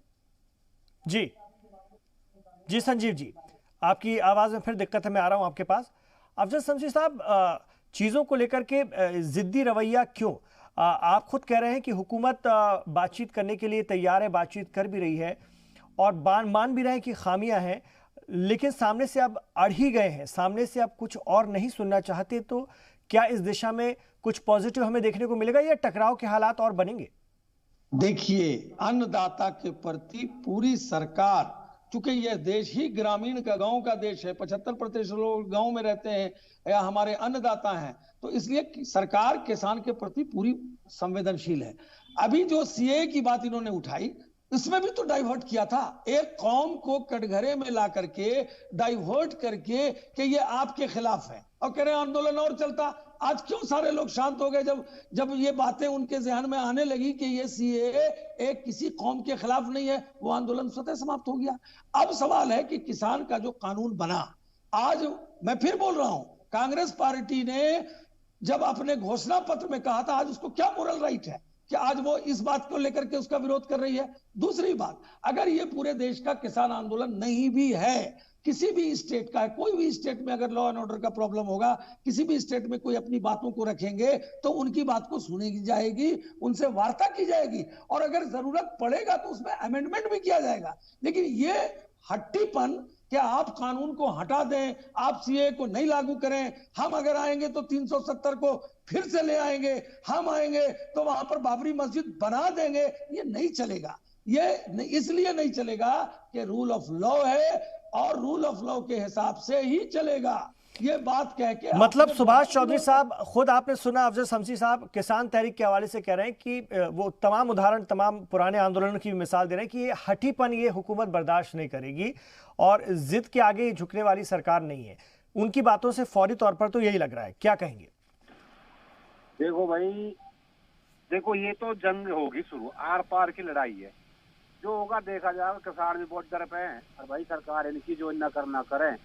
जी संजीव जी, आपकी आवाज में फिर दिक्कत है, मैं आ रहा हूं आपके पास। अफजल शमसी साहब, चीजों को लेकर के जिद्दी रवैया क्यों? आप खुद कह रहे हैं कि हुकूमत बातचीत करने के लिए तैयार है, बातचीत कर भी रही है और मान भी रहे हैं कि खामियां हैं, लेकिन सामने से अब अड़ ही गए हैं, सामने से अब कुछ और नहीं सुनना चाहते। तो क्या इस दिशा में कुछ पॉजिटिव हमें देखने को मिलेगा या टकराव के हालात और बनेंगे? देखिए, अन्नदाता के प्रति पूरी सरकार, चूंकि यह देश ही ग्रामीण का, गांव का देश है, 75% लोग गांव में रहते हैं या हमारे अन्नदाता हैं, तो इसलिए सरकार किसान के प्रति पूरी संवेदनशील है। अभी जो सीए की बात इन्होंने उठाई, इसमें भी तो डाइवर्ट किया था, एक कौम को कटघरे में ला करके डाइवर्ट करके कि ये आपके खिलाफ है और कह रहे हैं आंदोलन और चलता। आज क्यों सारे लोग शांत हो गए जब ये बातें उनके जहन में आने लगी कि ये सीए एक किसी कौम के खिलाफ नहीं है, वो आंदोलन स्वतः समाप्त हो गया। अब सवाल है कि किसान का जो कानून बना, आज मैं फिर बोल रहा हूं, कांग्रेस पार्टी ने जब अपने घोषणा पत्र में कहा था, आज उसको क्या मोरल राइट है कि आज वो इस बात को लेकर के उसका विरोध कर रही है? दूसरी बात, अगर ये पूरे देश का किसान आंदोलन नहीं भी है, किसी भी स्टेट का है, कोई भी स्टेट में अगर लॉ एंड ऑर्डर का प्रॉब्लम होगा, किसी भी स्टेट में कोई अपनी बातों को रखेंगे तो उनकी बात को सुनी जाएगी, उनसे वार्ता की जाएगी और अगर जरूरत पड़ेगा तो उसमें अमेंडमेंट भी किया जाएगा। लेकिन ये हट्टीपन क्या आप कानून को हटा दें, आप सीए को नहीं लागू करें, हम अगर आएंगे तो 370 को फिर से ले आएंगे, हम आएंगे तो वहां पर बाबरी मस्जिद बना देंगे, ये नहीं चलेगा। ये इसलिए नहीं चलेगा कि रूल ऑफ लॉ है और रूल ऑफ लॉ के हिसाब से ही चलेगा। ये बात कह के मतलब सुभाष चौधरी साहब, खुद आपने सुना अफजल शमसी साहब किसान तहरीक के हवाले से कह रहे हैं कि वो तमाम उदाहरण तमाम पुराने आंदोलनों की मिसाल दे रहे हैं कि ये हठीपन ये हुकूमत बर्दाश्त नहीं करेगी और जिद के आगे झुकने वाली सरकार नहीं है। उनकी बातों से फौरी तौर पर तो यही लग रहा है, क्या कहेंगे? देखो भाई, देखो ये तो जंग होगी शुरू, आर पार की लड़ाई है, जो होगा देखा जाएगा। किसान भी बहुत डर पे हैं और भाई सरकार इनकी जो इतना करना करें,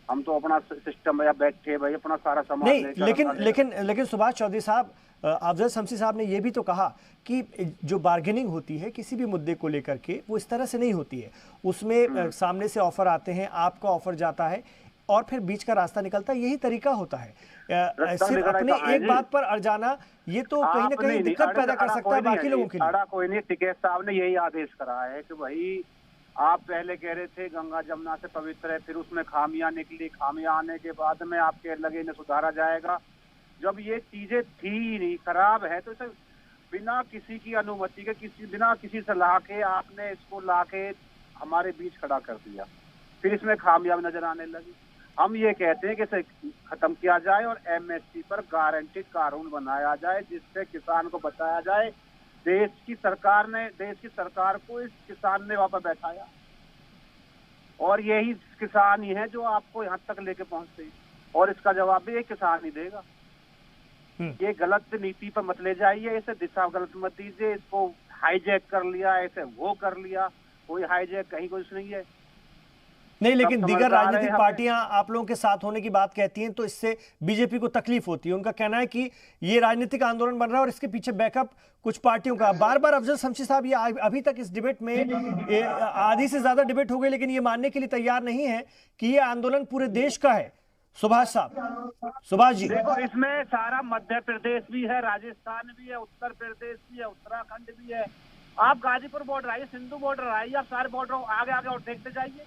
हम तो अपना सिस्टम या बैठे भाई अपना सारा सामान नहीं। लेकिन सुभाष चौधरी साहब, अफजल शमसी साहब ने यह भी तो कहा कि जो बार्गेनिंग होती है किसी भी मुद्दे को लेकर के वो इस तरह से नहीं होती है, उसमें सामने से ऑफर आते हैं, आपका ऑफर जाता है और फिर बीच का रास्ता निकलता है, यही तरीका होता है। सिर्फ अपने एक बात पर अड़ जाना ये तो कहीं ना कहीं दिक्कत पैदा कर सकता है बाकी लोगों के लिए। कोई नहीं, टिकैत साहब ने यही आदेश करा है कि भाई आप पहले कह रहे थे गंगा जमुना से पवित्र है, फिर उसमें खामियां निकली, खामियां आने के बाद में आपके लगे इन्हें सुधारा जाएगा। जब ये चीजें थी ही नहीं, खराब है, तो इसे बिना किसी की अनुमति के, बिना किसी सलाह के आपने इसको लाके हमारे बीच खड़ा कर दिया, फिर इसमें खामियां नजर आने लगी। हम ये कहते हैं कि इसे खत्म किया जाए और एमएसपी पर गारंटीड कानून बनाया जाए जिससे किसान को बचाया जाए। देश की सरकार को इस किसान ने वहां पर बैठाया और यही किसान ही है जो आपको यहाँ तक लेके पहुंचते हैं और इसका जवाब भी एक किसान ही देगा। ये गलत नीति पर मत ले जाइए, इसे दिशा गलत मत दीजिए, इसको हाईजैक कर लिया, ऐसे वो कर लिया, कोई हाईजैक कहीं कुछ नहीं है। नहीं, लेकिन दीगर राजनीतिक पार्टियां आप लोगों के साथ होने की बात कहती हैं तो इससे बीजेपी को तकलीफ होती है। उनका कहना है कि ये राजनीतिक आंदोलन बन रहा है और इसके पीछे बैकअप कुछ पार्टियों का। बार बार अफजल शमसी साहब ये अभी तक इस डिबेट में आधी से ज्यादा डिबेट हो गई, लेकिन ये मानने के लिए तैयार नहीं है कि ये आंदोलन पूरे देश का है। सुभाष साहब, सुभाष जी, देखो इसमें सारा मध्य प्रदेश भी है, राजस्थान भी है, उत्तर प्रदेश भी है, उत्तराखंड भी है। आप गाजीपुर बॉर्डर आइए, सिंधु बॉर्डर आइए, आप सारे बॉर्डर आगे और देखते जाइए,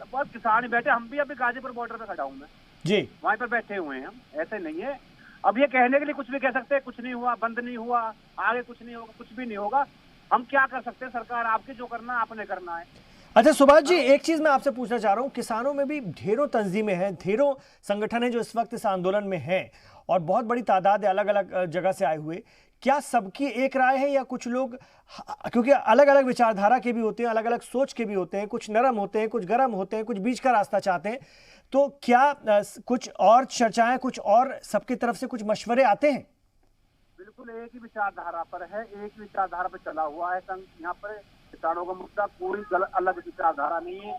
बहुत किसान ही बैठे। हम भी अभी गाजीपुर बॉर्डर पे खड़ा हूँ मैं जी, वहीं पर बैठे हुए हैं हम, ऐसे नहीं है। अब ये कहने के लिए कुछ भी कह सकते हैं, कुछ नहीं हुआ, बंद नहीं हुआ, आगे कुछ नहीं होगा, कुछ भी नहीं होगा। हम क्या कर सकते हैं? सरकार आपकी जो करना है आपने करना है। अच्छा सुभाष जी, एक चीज मैं आपसे पूछना चाह रहा हूँ, किसानों में भी ढेरों तंजीमें हैं, ढेरों संगठन हैं जो इस वक्त इस आंदोलन में हैं और बहुत बड़ी तादाद है अलग अलग जगह से आए हुए। क्या सबकी एक राय है या कुछ लोग, क्योंकि अलग अलग विचारधारा के भी होते हैं, अलग अलग सोच के भी होते हैं, कुछ नरम होते हैं, कुछ गर्म होते हैं, कुछ बीच का रास्ता चाहते हैं, तो क्या कुछ और चर्चाएं, कुछ और सबकी तरफ से कुछ मशवरे आते हैं? बिल्कुल एक ही विचारधारा पर है, एक ही विचारधारा पर चला हुआ है यहाँ पर किसानों का मुद्दा, कोई अलग विचारधारा नहीं है।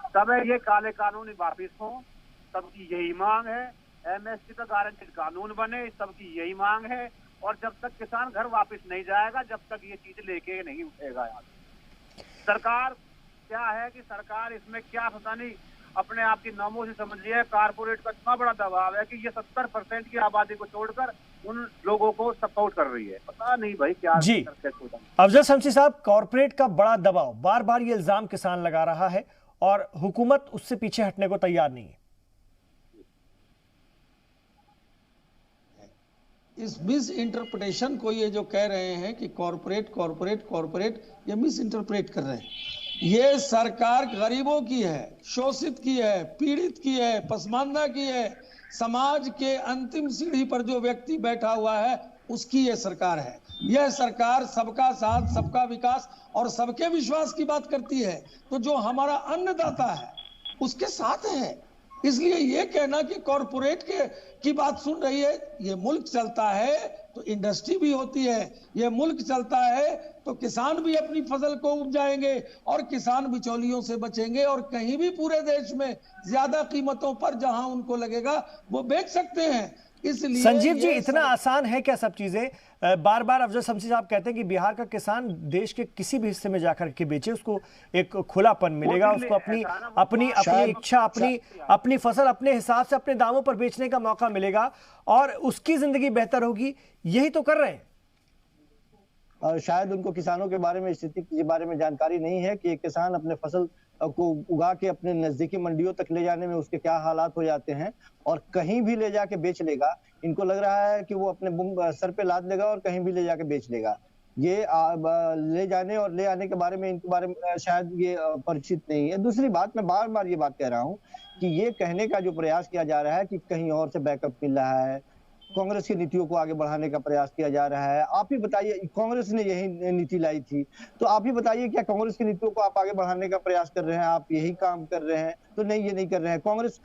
सब है ये काले कानून वापिस हो, सबकी यही मांग है। एमएसपी का गारंटीड कानून बने, सबकी यही मांग है। और जब तक किसान घर वापस नहीं जाएगा, जब तक ये चीज लेके नहीं उठेगा यहाँ। सरकार क्या है कि सरकार इसमें क्या पता नहीं अपने आप की नौमों से समझ लिया है। कारपोरेट का इतना बड़ा दबाव है कि ये 70% की आबादी को छोड़कर उन लोगों को सपोर्ट कर रही है। पता नहीं भाई क्या जी। अफजल शमसी साहब, कॉर्पोरेट का बड़ा दबाव, बार बार ये इल्जाम किसान लगा रहा है और हुकूमत उससे पीछे हटने को तैयार नहीं है। इस मिस इंटरप्रिटेशन को ये जो कह रहे हैं कि कॉर्पोरेट कॉर्पोरेट कॉर्पोरेट, ये मिस इंटरप्रेट कर रहे हैं। ये सरकार गरीबों की है, शोषित की है, पीड़ित की है, पसमानदा की है। समाज के अंतिम सीढ़ी पर जो व्यक्ति बैठा हुआ है उसकी ये सरकार है। यह सरकार सबका साथ, सबका विकास और सबके विश्वास की बात करती है। तो जो हमारा अन्नदाता है उसके साथ है। इसलिए ये कहना कि कॉर्पोरेट की बात सुन रही है, ये मुल्क चलता है तो इंडस्ट्री भी होती है, ये मुल्क चलता है तो किसान भी अपनी फसल को उपजाएंगे और किसान बिचौलियों से बचेंगे और कहीं भी पूरे देश में ज्यादा कीमतों पर जहां उनको लगेगा वो बेच सकते हैं। इसलिए संजीव जी, इतना आसान है क्या सब चीजें? बार बार अफजल शमसी साहब कहते हैं कि बिहार का किसान देश के किसी भी हिस्से में जाकर के बेचे, उसको एक खुलापन मिलेगा, उसको अपनी इच्छा, अपनी फसल अपने हिसाब से अपने दामों पर बेचने का मौका मिलेगा और उसकी जिंदगी बेहतर होगी। यही तो कर रहे हैं। और शायद उनको किसानों के बारे में, स्थिति के बारे में जानकारी नहीं है कि एक किसान अपने फसल को उगा के अपने नजदीकी मंडियों तक ले जाने में उसके क्या हालात हो जाते हैं, और कहीं भी ले जाके बेच लेगा। इनको लग रहा है कि वो अपने सर पे लाद लेगा और कहीं भी ले जाके बेच लेगा। ये ले जाने और ले आने के बारे में, इनके बारे में शायद ये परिचित नहीं है। दूसरी बात, मैं बार बार ये बात कह रहा हूँ कि ये कहने का जो प्रयास किया जा रहा है कि कहीं और से बैकअप मिल रहा है, कांग्रेस की नीतियों को आगे बढ़ाने का प्रयास किया जा रहा है। आप ही बताइए, कांग्रेस ने यही नीति लाई थी, तो आप ही बताइए क्या कांग्रेस की नीतियों को आप आगे बढ़ाने का प्रयास कर रहे हैं? आप यही काम कर रहे हैं? तो नहीं, ये नहीं कर रहे हैं। कांग्रेस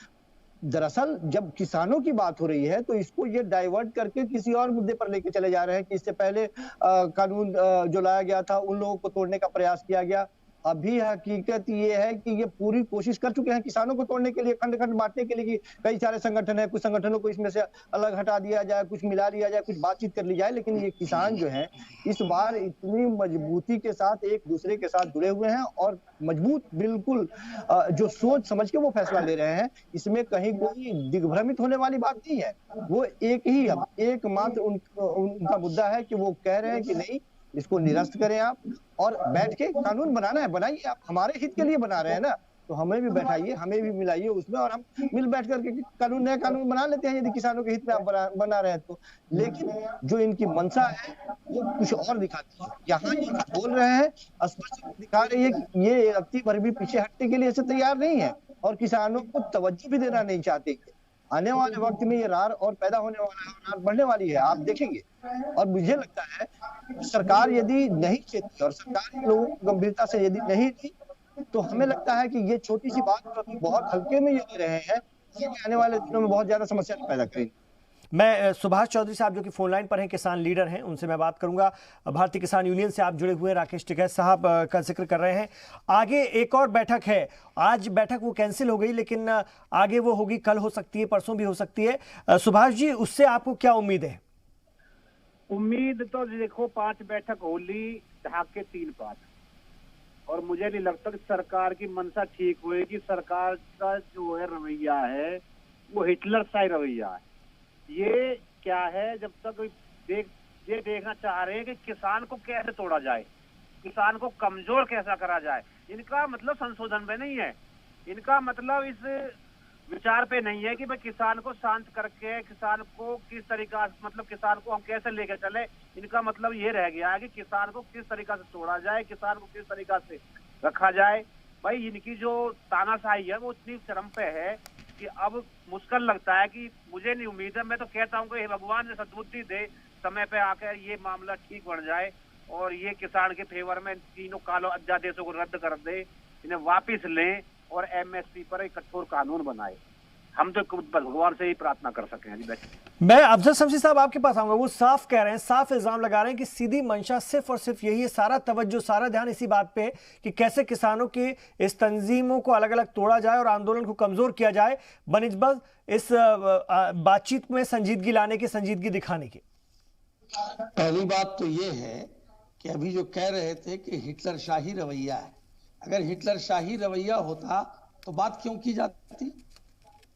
दरअसल जब किसानों की बात हो रही है तो इसको ये डाइवर्ट करके किसी और मुद्दे पर लेके चले जा रहे हैं कि इससे पहले कानून जो लाया गया था उन लोगों को तोड़ने का प्रयास किया गया। अभी हकीकत ये है कि ये पूरी कोशिश कर चुके हैं किसानों को तोड़ने के लिए, खंड खंड बांटने के लिए कि कई सारे संगठन है, कुछ संगठनों को इसमें से अलग हटा दिया जाए, कुछ मिला दिया जाए, कुछ बातचीत कर ली जाए। लेकिन ये किसान जो है इस बार इतनी मजबूती के साथ एक दूसरे के साथ जुड़े हुए हैं और मजबूत बिल्कुल जो सोच समझ के वो फैसला ले रहे हैं। इसमें कहीं कोई दिग्भ्रमित होने वाली बात नहीं है। वो एकमात्र उनका मुद्दा है कि वो कह रहे हैं कि नहीं, इसको निरस्त करें आप, और बैठ के कानून बनाना है, बनाइए। आप हमारे हित के लिए बना रहे हैं ना, तो हमें भी बैठाइए, हमें भी मिलाइए उसमें, और हम मिल बैठ करके नया कानून बना लेते हैं यदि किसानों के हित में आप बना रहे हैं तो। लेकिन जो इनकी मंशा है वो कुछ और दिखाती है। यहाँ ये बोल रहे हैं, स्पष्ट दिखा रही है कि ये रत्ती भर भी पीछे हटने के लिए ऐसे तैयार नहीं है और किसानों को तवज्जो भी देना नहीं चाहते। आने वाले वक्त में ये रार और पैदा होने वाला है, रार बढ़ने वाली है, आप देखेंगे। और मुझे लगता है सरकार यदि नहीं चेती और सरकार लोगों को गंभीरता से यदि नहीं दी, तो हमें लगता है कि ये छोटी सी बात को बहुत हल्के में ये ले रहे हैं, ये आने वाले दिनों में बहुत ज्यादा समस्या पैदा करेगी। मैं सुभाष चौधरी साहब जो कि फोन लाइन पर हैं, किसान लीडर हैं, उनसे मैं बात करूंगा। भारतीय किसान यूनियन से आप जुड़े हुए हैं, राकेश टिकैत साहब का जिक्र कर रहे हैं। आगे एक और बैठक है, आज बैठक वो कैंसिल हो गई, लेकिन आगे वो होगी, कल हो सकती है, परसों भी हो सकती है। सुभाष जी, उससे आपको क्या उम्मीद है? उम्मीद तो देखो 5 बैठक होली, ढाके 3 पात, और मुझे नहीं लगता कि सरकार की मंशा ठीक होएगी। सरकार का जो है रवैया है वो हिटलर सा रवैया है। ये क्या है, जब तक ये देखना चाह रहे हैं कि किसान को कैसे तोड़ा जाए, किसान को कमजोर कैसा करा जाए। इनका मतलब संशोधन पे नहीं है, इनका मतलब इस विचार पे नहीं है कि भाई किसान को शांत करके किसान को किस तरीका, मतलब किसान को हम कैसे लेके चले। इनका मतलब ये रह गया है कि किसान को किस तरीका से तोड़ा जाए, किसान को किस तरीका से रखा जाए। भाई इनकी जो तानाशाही है वो इतनी चरम पे है कि अब मुश्किल लगता है कि मुझे नहीं उम्मीद है, मैं तो कहता हूँ कि भगवान ने सद्बुद्धि दे, समय पे आकर ये मामला ठीक बन जाए और ये किसान के फेवर में तीनों कालो अध्यादेशों को रद्द कर दे, इन्हें वापिस लें और एमएसपी पर एक कठोर कानून बनाए। हम तो भगवान से ही प्रार्थना कर सके हैं। जी मैं अफजल शमशी साहब आपके पास आऊंगा। वो साफ कह रहे हैं, साफ इल्जाम लगा रहे हैं कि सीधी मंशा सिर्फ और सिर्फ यही है, सारा तवज्जो, सारा ध्यान इसी बात पे कि कैसे किसानों की इस तंजीमों को अलग अलग तोड़ा जाए और आंदोलन को कमजोर किया जाए, बनिस्बत इस बातचीत में संजीदगी लाने की, संजीदगी दिखाने की। पहली बात तो ये है कि अभी जो कह रहे थे कि हिटलर शाही रवैया है, अगर हिटलर शाही रवैया होता तो बात क्यों की जाती?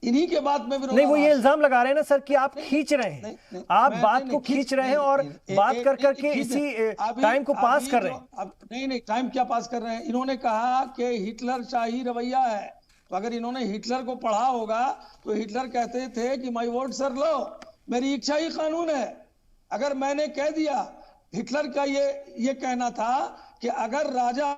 इन्हीं के बाद में नहीं, वो ये इल्जाम लगा रहे हैं ना सर कि आप खींच रहे हैं, आप बात को खींच रहे हैं और बात कर करके इसी टाइम को पास कर रहे हैं। नहीं, टाइम क्या पास कर रहे हैं? इन्होंने कहा कि हिटलर शाही रवैया है, तो अगर इन्होंने हिटलर को पढ़ा होगा तो हिटलर कहते थे कि माय वर्ड सर लो, मेरी इच्छा ही कानून है। अगर मैंने कह दिया, हिटलर का ये कहना था कि अगर राजा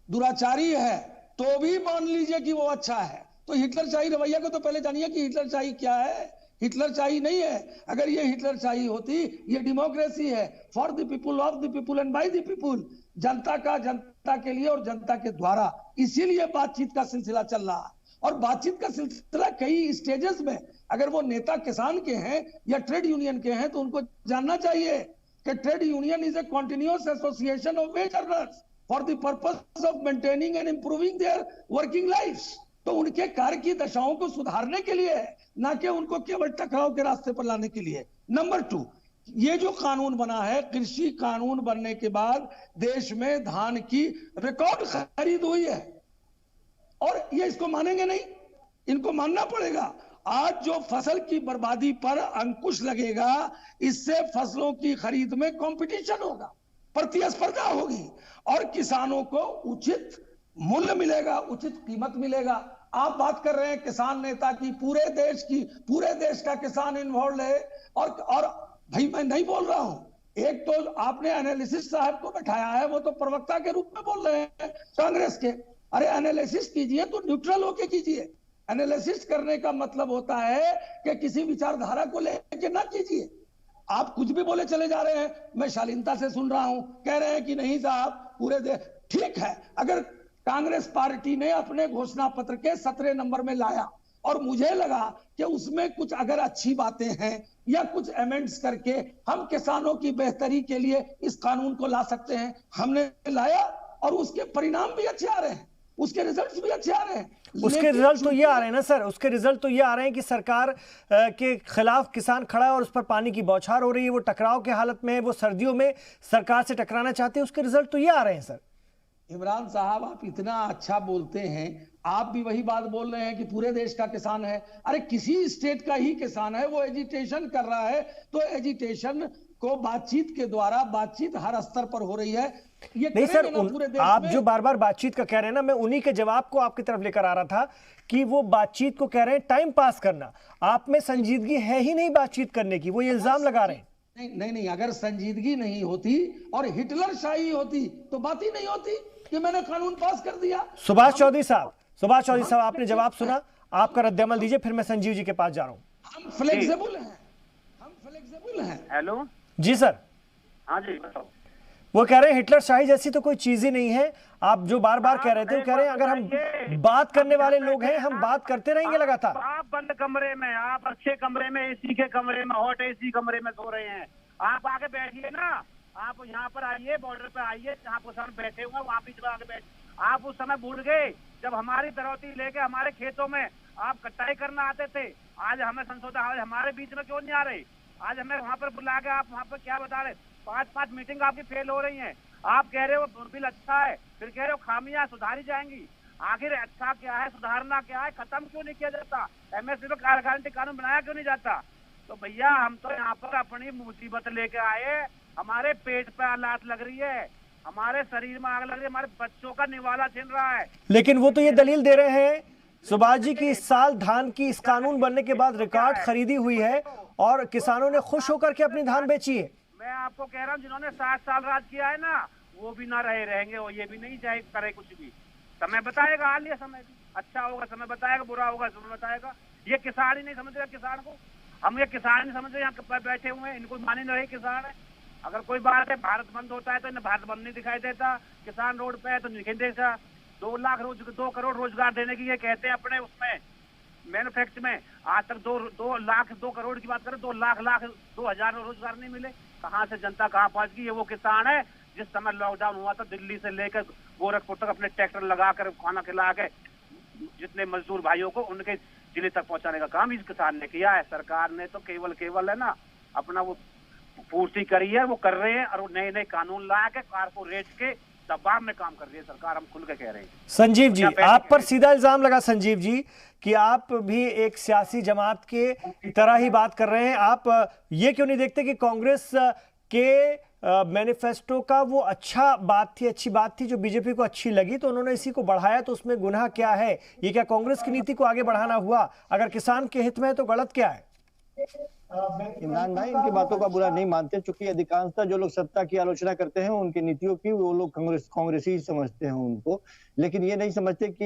दुराचारी है तो भी मान लीजिए कि वो अच्छा है। तो हिटलर शाही रवैया को तो पहले जानिए कि हिटलर शाही क्या है। हिटलर शाही नहीं है। अगर ये हिटलर शाही होती, ये डेमोक्रेसी है, for the people, of the people and by the people, जनता का, जनता के लिए और जनता के द्वारा। इसीलिए बातचीत का सिलसिला चल रहा है और बातचीत का सिलसिला कई स्टेजेस में, अगर वो नेता किसान के हैं या ट्रेड यूनियन के हैं तो उनको जानना चाहिए कि trade union is a continuous association of wage earners for the purpose of maintaining and improving their working lifes. तो उनके कार्य की दशाओं को सुधारने के लिए है, ना कि उनको केवल टकराव के रास्ते पर लाने के लिए। नंबर 2, ये जो कानून बना है, कृषि कानून बनने के बाद देश में धान की रिकॉर्ड खरीद हुई है और ये इसको मानेंगे नहीं, इनको मानना पड़ेगा। आज जो फसल की बर्बादी पर अंकुश लगेगा, इससे फसलों की खरीद में कंपटीशन होगा, प्रतिस्पर्धा होगी और किसानों को उचित मूल्य मिलेगा, उचित कीमत मिलेगा। आप बात कर रहे हैं किसान नेता की, पूरे देश का किसान इन्वॉल्व है। और भाई मैं नहीं बोल रहा हूं, एक तो आपने एनालिसिस साहब को बैठाया है, वो तो प्रवक्ता के रूप में बोल रहे हैं कांग्रेस के। अरे एनालिसिस कीजिए तो न्यूट्रल होके कीजिए। एनालिसिस करने का मतलब होता है कि किसी विचारधारा को लेके ना कीजिए। आप कुछ भी बोले चले जा रहे हैं। मैं शालीनता से सुन रहा हूं, कह रहे हैं कि नहीं साहब पूरे देश, ठीक है। अगर कांग्रेस पार्टी ने अपने घोषणा पत्र के 17 नंबर में लाया और मुझे लगा कि उसमें कुछ अगर अच्छी बातें हैं या कुछ अमेंड्स करके हम किसानों की बेहतरी के लिए इस कानून को ला सकते हैं, हमने लाया और उसके परिणाम भी अच्छे आ रहे हैं, उसके रिजल्ट्स भी अच्छे आ रहे हैं। उसके रिजल्ट तो ये आ रहे हैं ना सर, उसके रिजल्ट तो ये आ रहे हैं कि सरकार के खिलाफ किसान खड़ा है और उस पर पानी की बौछार हो रही है, वो टकराव के हालत में है, वो सर्दियों में सरकार से टकराना चाहते हैं। उसके रिजल्ट तो ये आ रहे हैं सर। इमरान साहब आप इतना अच्छा बोलते हैं, आप भी वही बात बोल रहे हैं कि पूरे देश का किसान है। अरे किसी स्टेट का ही किसान है, वो एजिटेशन कर रहा है, तो एजिटेशन को बातचीत के द्वारा, बातचीत हर स्तर पर हो रही है। ये नहीं सर, पूरे देश आप में जो बार बार बातचीत का कह रहे हैं ना, मैं उन्हीं के जवाब को आपकी तरफ लेकर आ रहा था कि वो बातचीत को कह रहे हैं टाइम पास करना। आप में संजीदगी है ही नहीं बातचीत करने की, वो ये इल्जाम लगा रहे हैं। नहीं, अगर संजीदगी नहीं होती और हिटलर शाही होती तो बात ही नहीं होती कि मैंने कानून पास कर दिया। सुभाष चौधरी साहब, आपने जवाब सुना, आपका रद्दअमल दीजिए, फिर मैं संजीव जी के पास जा रहा हूं। हम फ्लेक्सिबल हैं। हेलो जी सर। हाँ जी बताओ। वो कह रहे हैं हिटलर शाही जैसी तो कोई चीज ही नहीं है। आप जो बार बार कह रहे थे, वो कह रहे हैं अगर हम बात करने वाले लोग हैं, हम बात करते रहेंगे लगातार। आप बंद कमरे में, आप अच्छे कमरे में, एसी के कमरे में, हॉट एसी कमरे में सो रहे हैं। आप आके बैठिए ना, आप यहाँ पर आइए, बॉर्डर पे आइए, जहाँ किसान बैठे हुए वहाँ बीच में आके बैठ। आप उस समय भूल गए जब हमारी दरौती लेके हमारे खेतों में आप कटाई करना आते थे। आज हमें संशोधन, आज हमारे बीच में क्यों नहीं आ रहे? आज हमें वहाँ पर बुला के आप वहाँ पर क्या बता रहे? 5 मीटिंग आपकी फेल हो रही हैं। आप कह रहे हो बिल अच्छा है, फिर कह रहे हो खामियां सुधारी जाएंगी। आखिर अच्छा क्या है, सुधारना क्या है, खत्म क्यों नहीं किया जाता? एमएसपी पे गारंटी कानून बनाया क्यों नहीं जाता? तो भैया हम तो यहाँ पर अपनी मुसीबत लेके आए, हमारे पेट पे लात लग रही है, हमारे शरीर में आग लग रही है, हमारे बच्चों का निवाला छिन रहा है। लेकिन वो तो ये दलील दे रहे हैं सुभाष जी की इस साल धान की इस कानून बनने के बाद रिकॉर्ड खरीदी हुई है और किसानों ने खुश होकर के अपनी धान बेची है। मैं आपको कह रहा हूँ, जिन्होंने 60 साल राज किया है ना, वो भी ना रहेंगे और ये भी नहीं चाहे करे कुछ भी। समय बताएगा, हाल ये समय भी अच्छा होगा, समय बताएगा, बुरा होगा समय बताएगा। ये किसान ही नहीं समझ रहे किसान को, हम ये किसान नहीं समझ रहे, यहाँ बैठे हुए हैं, इनको मान ही नहीं रहे किसान है। अगर कोई बात है, भारत बंद होता है तो इन्हें भारत बंद नहीं दिखाई देता, किसान रोड पे है तो नहीं देता। 2 करोड़ रोजगार देने की ये कहते हैं अपने उसमें मैन्युफैक्चर में। आज तक 2 करोड़ की बात करें, 2,00,000 रोजगार नहीं मिले। कहाँ से जनता कहाँ पहुंच गई? ये वो किसान है जिस समय लॉकडाउन हुआ था, दिल्ली से लेकर गोरखपुर तक अपने ट्रैक्टर लगाकर खाना खिला के जितने मजदूर भाइयों को उनके जिले तक पहुंचाने का काम इस किसान ने किया है। सरकार ने तो केवल है ना अपना वो पूर्ति करी है, वो कर रहे हैं और नए कानून ला के कारपोरेट के दबाव में काम कर रही है सरकार। हम खुल के कह रहे हैं। संजीव जी, आप पर सीधा इल्जाम लगा संजीव जी कि आप भी एक सियासी जमात के तरह ही बात कर रहे हैं। आप ये क्यों नहीं देखते कि कांग्रेस के मैनिफेस्टो का वो अच्छी बात थी जो बीजेपी को अच्छी लगी, तो उन्होंने इसी को बढ़ाया, तो उसमें गुनाह क्या है? ये क्या कांग्रेस की नीति को आगे बढ़ाना हुआ? अगर किसान के हित में है तो गलत क्या है? इमरान भाई इनकी बातों का बुरा नहीं मानते, चूंकि अधिकांशतः जो लोग सत्ता की आलोचना करते हैं उनकी नीतियों की वो लोग कांग्रेसी समझते हैं उनको, लेकिन ये नहीं समझते कि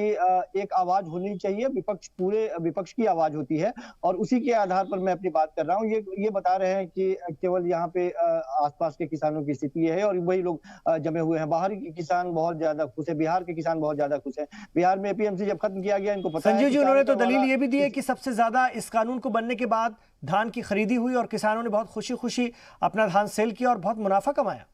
एक आवाज होनी चाहिए, पूरे विपक्ष की आवाज होती है और उसी के आधार पर मैं अपनी बात कर रहा हूँ। ये बता रहे हैं कि केवल यहाँ पे आसपास के किसानों की स्थिति है और वही लोग जमे हुए हैं। बाहर के किसान बहुत ज्यादा खुश है, बिहार के किसान बहुत ज्यादा खुश है। बिहार में एपीएमसी जब खत्म किया गया, इनको पता है। संजीव जी, उन्होंने तो दलील ये भी दी है कि सबसे ज्यादा इस कानून को बनने के बाद धान की खरीदी हुई और किसानों ने बहुत खुशी अपना धान सेल किया और बहुत मुनाफा कमाया।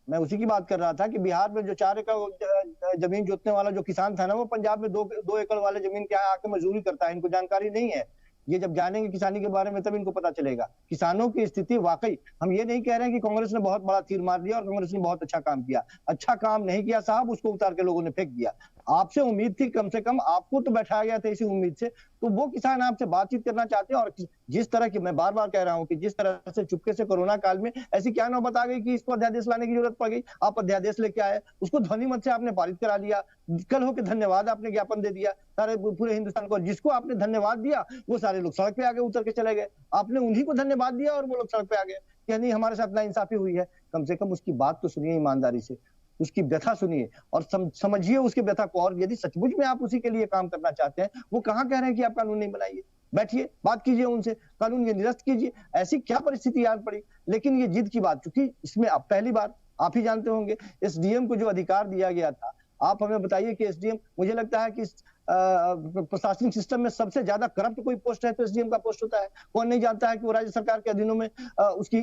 मैं उसी की बात कर रहा था कि बिहार में जो 4 एकड़ जमीन जोतने वाला जो किसान था ना, वो पंजाब में 2 एकड़ वाले जमीन के यहाँ आके मजदूरी करता है। इनको जानकारी नहीं है। ये जब जानेंगे किसानी के बारे में तब इनको पता चलेगा किसानों की स्थिति। वाकई हम ये नहीं कह रहे हैं कि कांग्रेस ने बहुत बड़ा तीर मार दिया और कांग्रेस ने बहुत अच्छा काम किया। अच्छा काम नहीं किया साहब, उसको उतार के लोगों ने फेंक दिया। आपसे उम्मीद थी, कम से कम आपको तो बैठाया गया था इसी उम्मीद से, तो वो किसान आपसे बातचीत करना चाहते हैं। और जिस तरह की, मैं बार बार कह रहा हूं कि जिस तरह से चुपके से कोरोना काल में ऐसी क्या नौबत आ गई कि इसको अध्यादेश लाने की जरूरत पड़ गई, आप अध्यादेश लेके आए, उसको ध्वनि मत से आपने पारित करा दिया, कल होकर धन्यवाद आपने ज्ञापन दे दिया सारे पूरे हिंदुस्तान को। जिसको आपने धन्यवाद दिया वो सारे लोग सड़क पे आगे उतर के चले गए, आपने उन्हीं को धन्यवाद दिया और वो लोग सड़क पे आ गए कि नहीं हमारे साथ नाइंसाफी हुई है। कम से कम उसकी बात तो सुनिए ईमानदारी से, उसकी व्यथा सुनिए और समझिए उसके व्यथा को। और यदि सचमुच में आप उसी के लिए काम करना चाहते हैं, वो कहाँ कह रहे हैं कि आप कानून नहीं बनाइए, बैठिए बात कीजिए उनसे, कानून ये निरस्त कीजिए। ऐसी क्या परिस्थिति याद पड़ी। लेकिन ये जिद की बात, चूंकि इसमें अब पहली बार आप ही जानते होंगे एसडीएम को जो अधिकार दिया गया था, आप हमें बताइए कि एसडीएम, मुझे लगता है कि प्रशासनिक सिस्टम में सबसे ज्यादा करप्ट कोई पोस्ट है तो एसडीएम का पोस्ट होता है। कौन नहीं जानता है कि वो राज्य सरकार के अधीनों में उसकी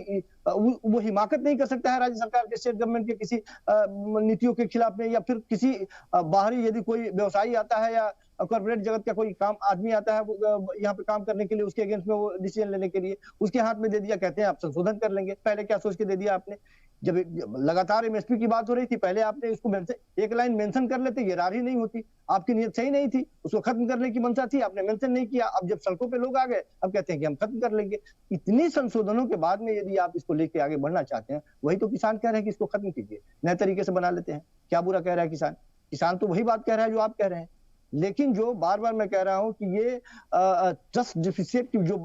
वो हिमाकत नहीं कर सकता है राज्य सरकार के, स्टेट गवर्नमेंट के किसी नीतियों के खिलाफ में, या फिर किसी बाहरी यदि कोई व्यवसायी आता है या कॉर्पोरेट जगत का कोई काम आदमी आता है यहाँ पे काम करने के लिए, उसके अगेंस्ट में वो डिसीजन लेने के लिए उसके हाथ में दे दिया, कहते हैं आप संशोधन कर लेंगे। पहले क्या सोच के दे दिया आपने, जब लगातार एमएसपी की बात हो रही थी पहले आपने इसको एक लाइन मेंशन कर लेते, ये रारी नहीं होती, आपकी नीयत सही नहीं थी, उसको खत्म करने की मंशा थी, आपने मेंशन नहीं किया। अब जब सड़कों पे लोग आ गए, अब कहते हैं कि हम खत्म कर लेंगे। इतनी संशोधनों के बाद में यदि आप इसको लेके आगे बढ़ना चाहते हैं, वही तो किसान कह रहे हैं कि इसको खत्म कीजिए, नए तरीके से बना लेते हैं। क्या बुरा कह रहा है किसान? किसान तो वही बात कह रहा है जो आप कह रहे हैं। लेकिन जो बार बार मैं कह रहा हूं कि ये ट्रस्ट डिफिसिट की जो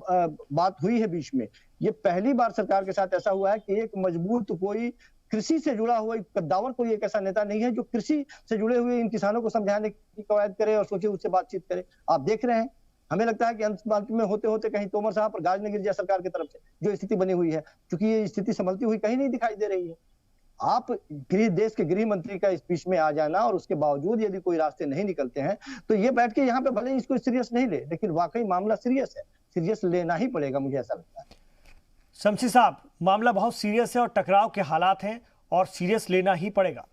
बात हुई है बीच में, ये पहली बार सरकार के साथ ऐसा हुआ है कि एक मजबूत कोई कृषि से जुड़ा हुआ कद्दावर कोई एक ऐसा नेता नहीं है जो कृषि से जुड़े हुए इन किसानों को समझाने की कवायद करे और सोचे उससे बातचीत करे। आप देख रहे हैं, हमें लगता है कि अंत में होते होते कहीं तोमर साहब और गाज ने गिर जाए सरकार की तरफ से जो स्थिति बनी हुई है, क्योंकि ये स्थिति संभलती हुई कहीं नहीं दिखाई दे रही है। आप देश के गृह मंत्री का इस बीच में आ जाना और उसके बावजूद यदि कोई रास्ते नहीं निकलते हैं तो ये बैठ के यहाँ पे भले ही इसको सीरियस नहीं ले, लेकिन वाकई मामला सीरियस है, सीरियस लेना ही पड़ेगा, मुझे ऐसा लगता है। शमसी साहब, मामला बहुत सीरियस है और टकराव के हालात हैं और सीरियस लेना ही पड़ेगा।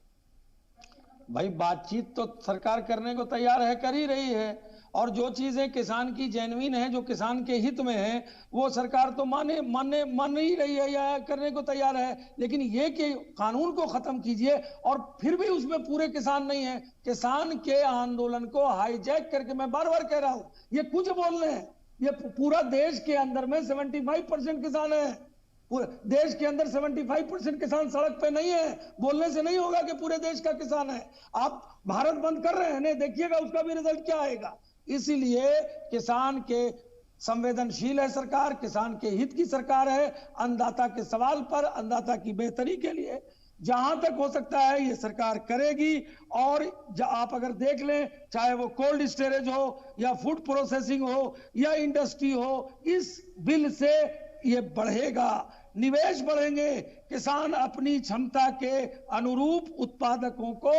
भाई बातचीत तो सरकार करने को तैयार है, कर ही रही है, और जो चीजें किसान की जेन्युइन है, जो किसान के हित में है, वो सरकार तो मान ही रही है या करने को तैयार है। लेकिन ये कि कानून को खत्म कीजिए, और फिर भी उसमें पूरे किसान नहीं है। किसान के आंदोलन को हाईजैक करके, मैं बार बार कह रहा हूं, ये कुछ बोल रहे हैं, ये पूरा देश के अंदर में 75% किसान है, पूरे देश के अंदर 75% किसान सड़क पे नहीं है। बोलने से नहीं होगा कि पूरे देश का किसान है। आप भारत बंद कर रहे हैं, नहीं देखिएगा उसका भी रिजल्ट क्या आएगा। इसीलिए किसान के संवेदनशील है सरकार, किसान के हित की सरकार है। अन्नदाता के सवाल पर, अन्नदाता की बेहतरी के लिए जहां तक हो सकता है ये सरकार करेगी। और आप अगर देख लें, चाहे वो कोल्ड स्टोरेज हो या फूड प्रोसेसिंग हो या इंडस्ट्री हो, इस बिल से ये बढ़ेगा, निवेश बढ़ेंगे, किसान अपनी क्षमता के अनुरूप उत्पादकों को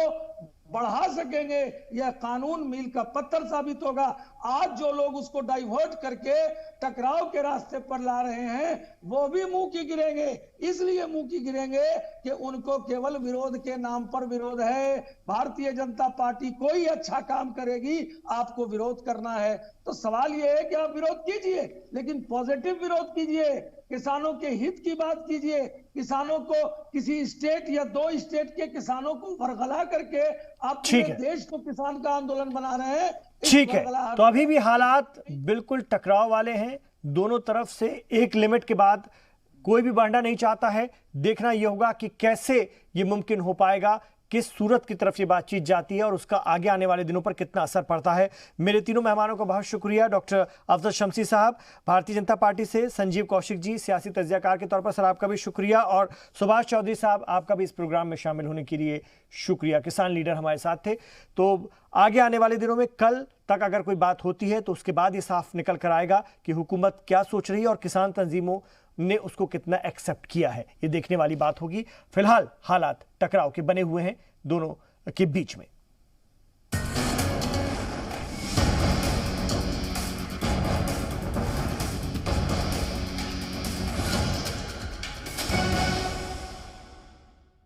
बढ़ा सकेंगे। यह कानून मील का पत्थर साबित होगा। आज जो लोग उसको डाइवर्ट करके टकराव के रास्ते पर ला रहे हैं, वो भी मुंह की गिरेंगे। इसलिए मुंह की गिरेंगे कि उनको केवल विरोध के नाम पर विरोध है। भारतीय जनता पार्टी कोई अच्छा काम करेगी, आपको विरोध करना है, तो सवाल यह है कि आप विरोध कीजिए, लेकिन पॉजिटिव विरोध कीजिए, किसानों के हित की बात कीजिए। किसानों को, किसी स्टेट या 2 स्टेट के किसानों को वरगला करके आप पूरे देश को किसान का आंदोलन बना रहे हैं। ठीक है, तो अभी भी हालात बिल्कुल टकराव वाले हैं दोनों तरफ से। एक लिमिट के बाद कोई भी बढ़ना नहीं चाहता है। देखना यह होगा कि कैसे ये मुमकिन हो पाएगा, किस सूरत की तरफ ये बातचीत जाती है और उसका आगे आने वाले दिनों पर कितना असर पड़ता है। मेरे तीनों मेहमानों का बहुत शुक्रिया। डॉक्टर अफजल शमसी साहब भारतीय जनता पार्टी से, संजीव कौशिक जी सियासी तज्जियाकार के तौर पर, सर आपका भी शुक्रिया, और सुभाष चौधरी साहब आपका भी इस प्रोग्राम में शामिल होने के लिए शुक्रिया। किसान लीडर हमारे साथ थे। तो आगे आने वाले दिनों में कल तक अगर कोई बात होती है तो उसके बाद ये साफ निकल कर आएगा कि हुकूमत क्या सोच रही है और किसान तंजीमों ने उसको कितना एक्सेप्ट किया है। ये देखने वाली बात होगी। फिलहाल हालात टकराव के बने हुए हैं दोनों के बीच में।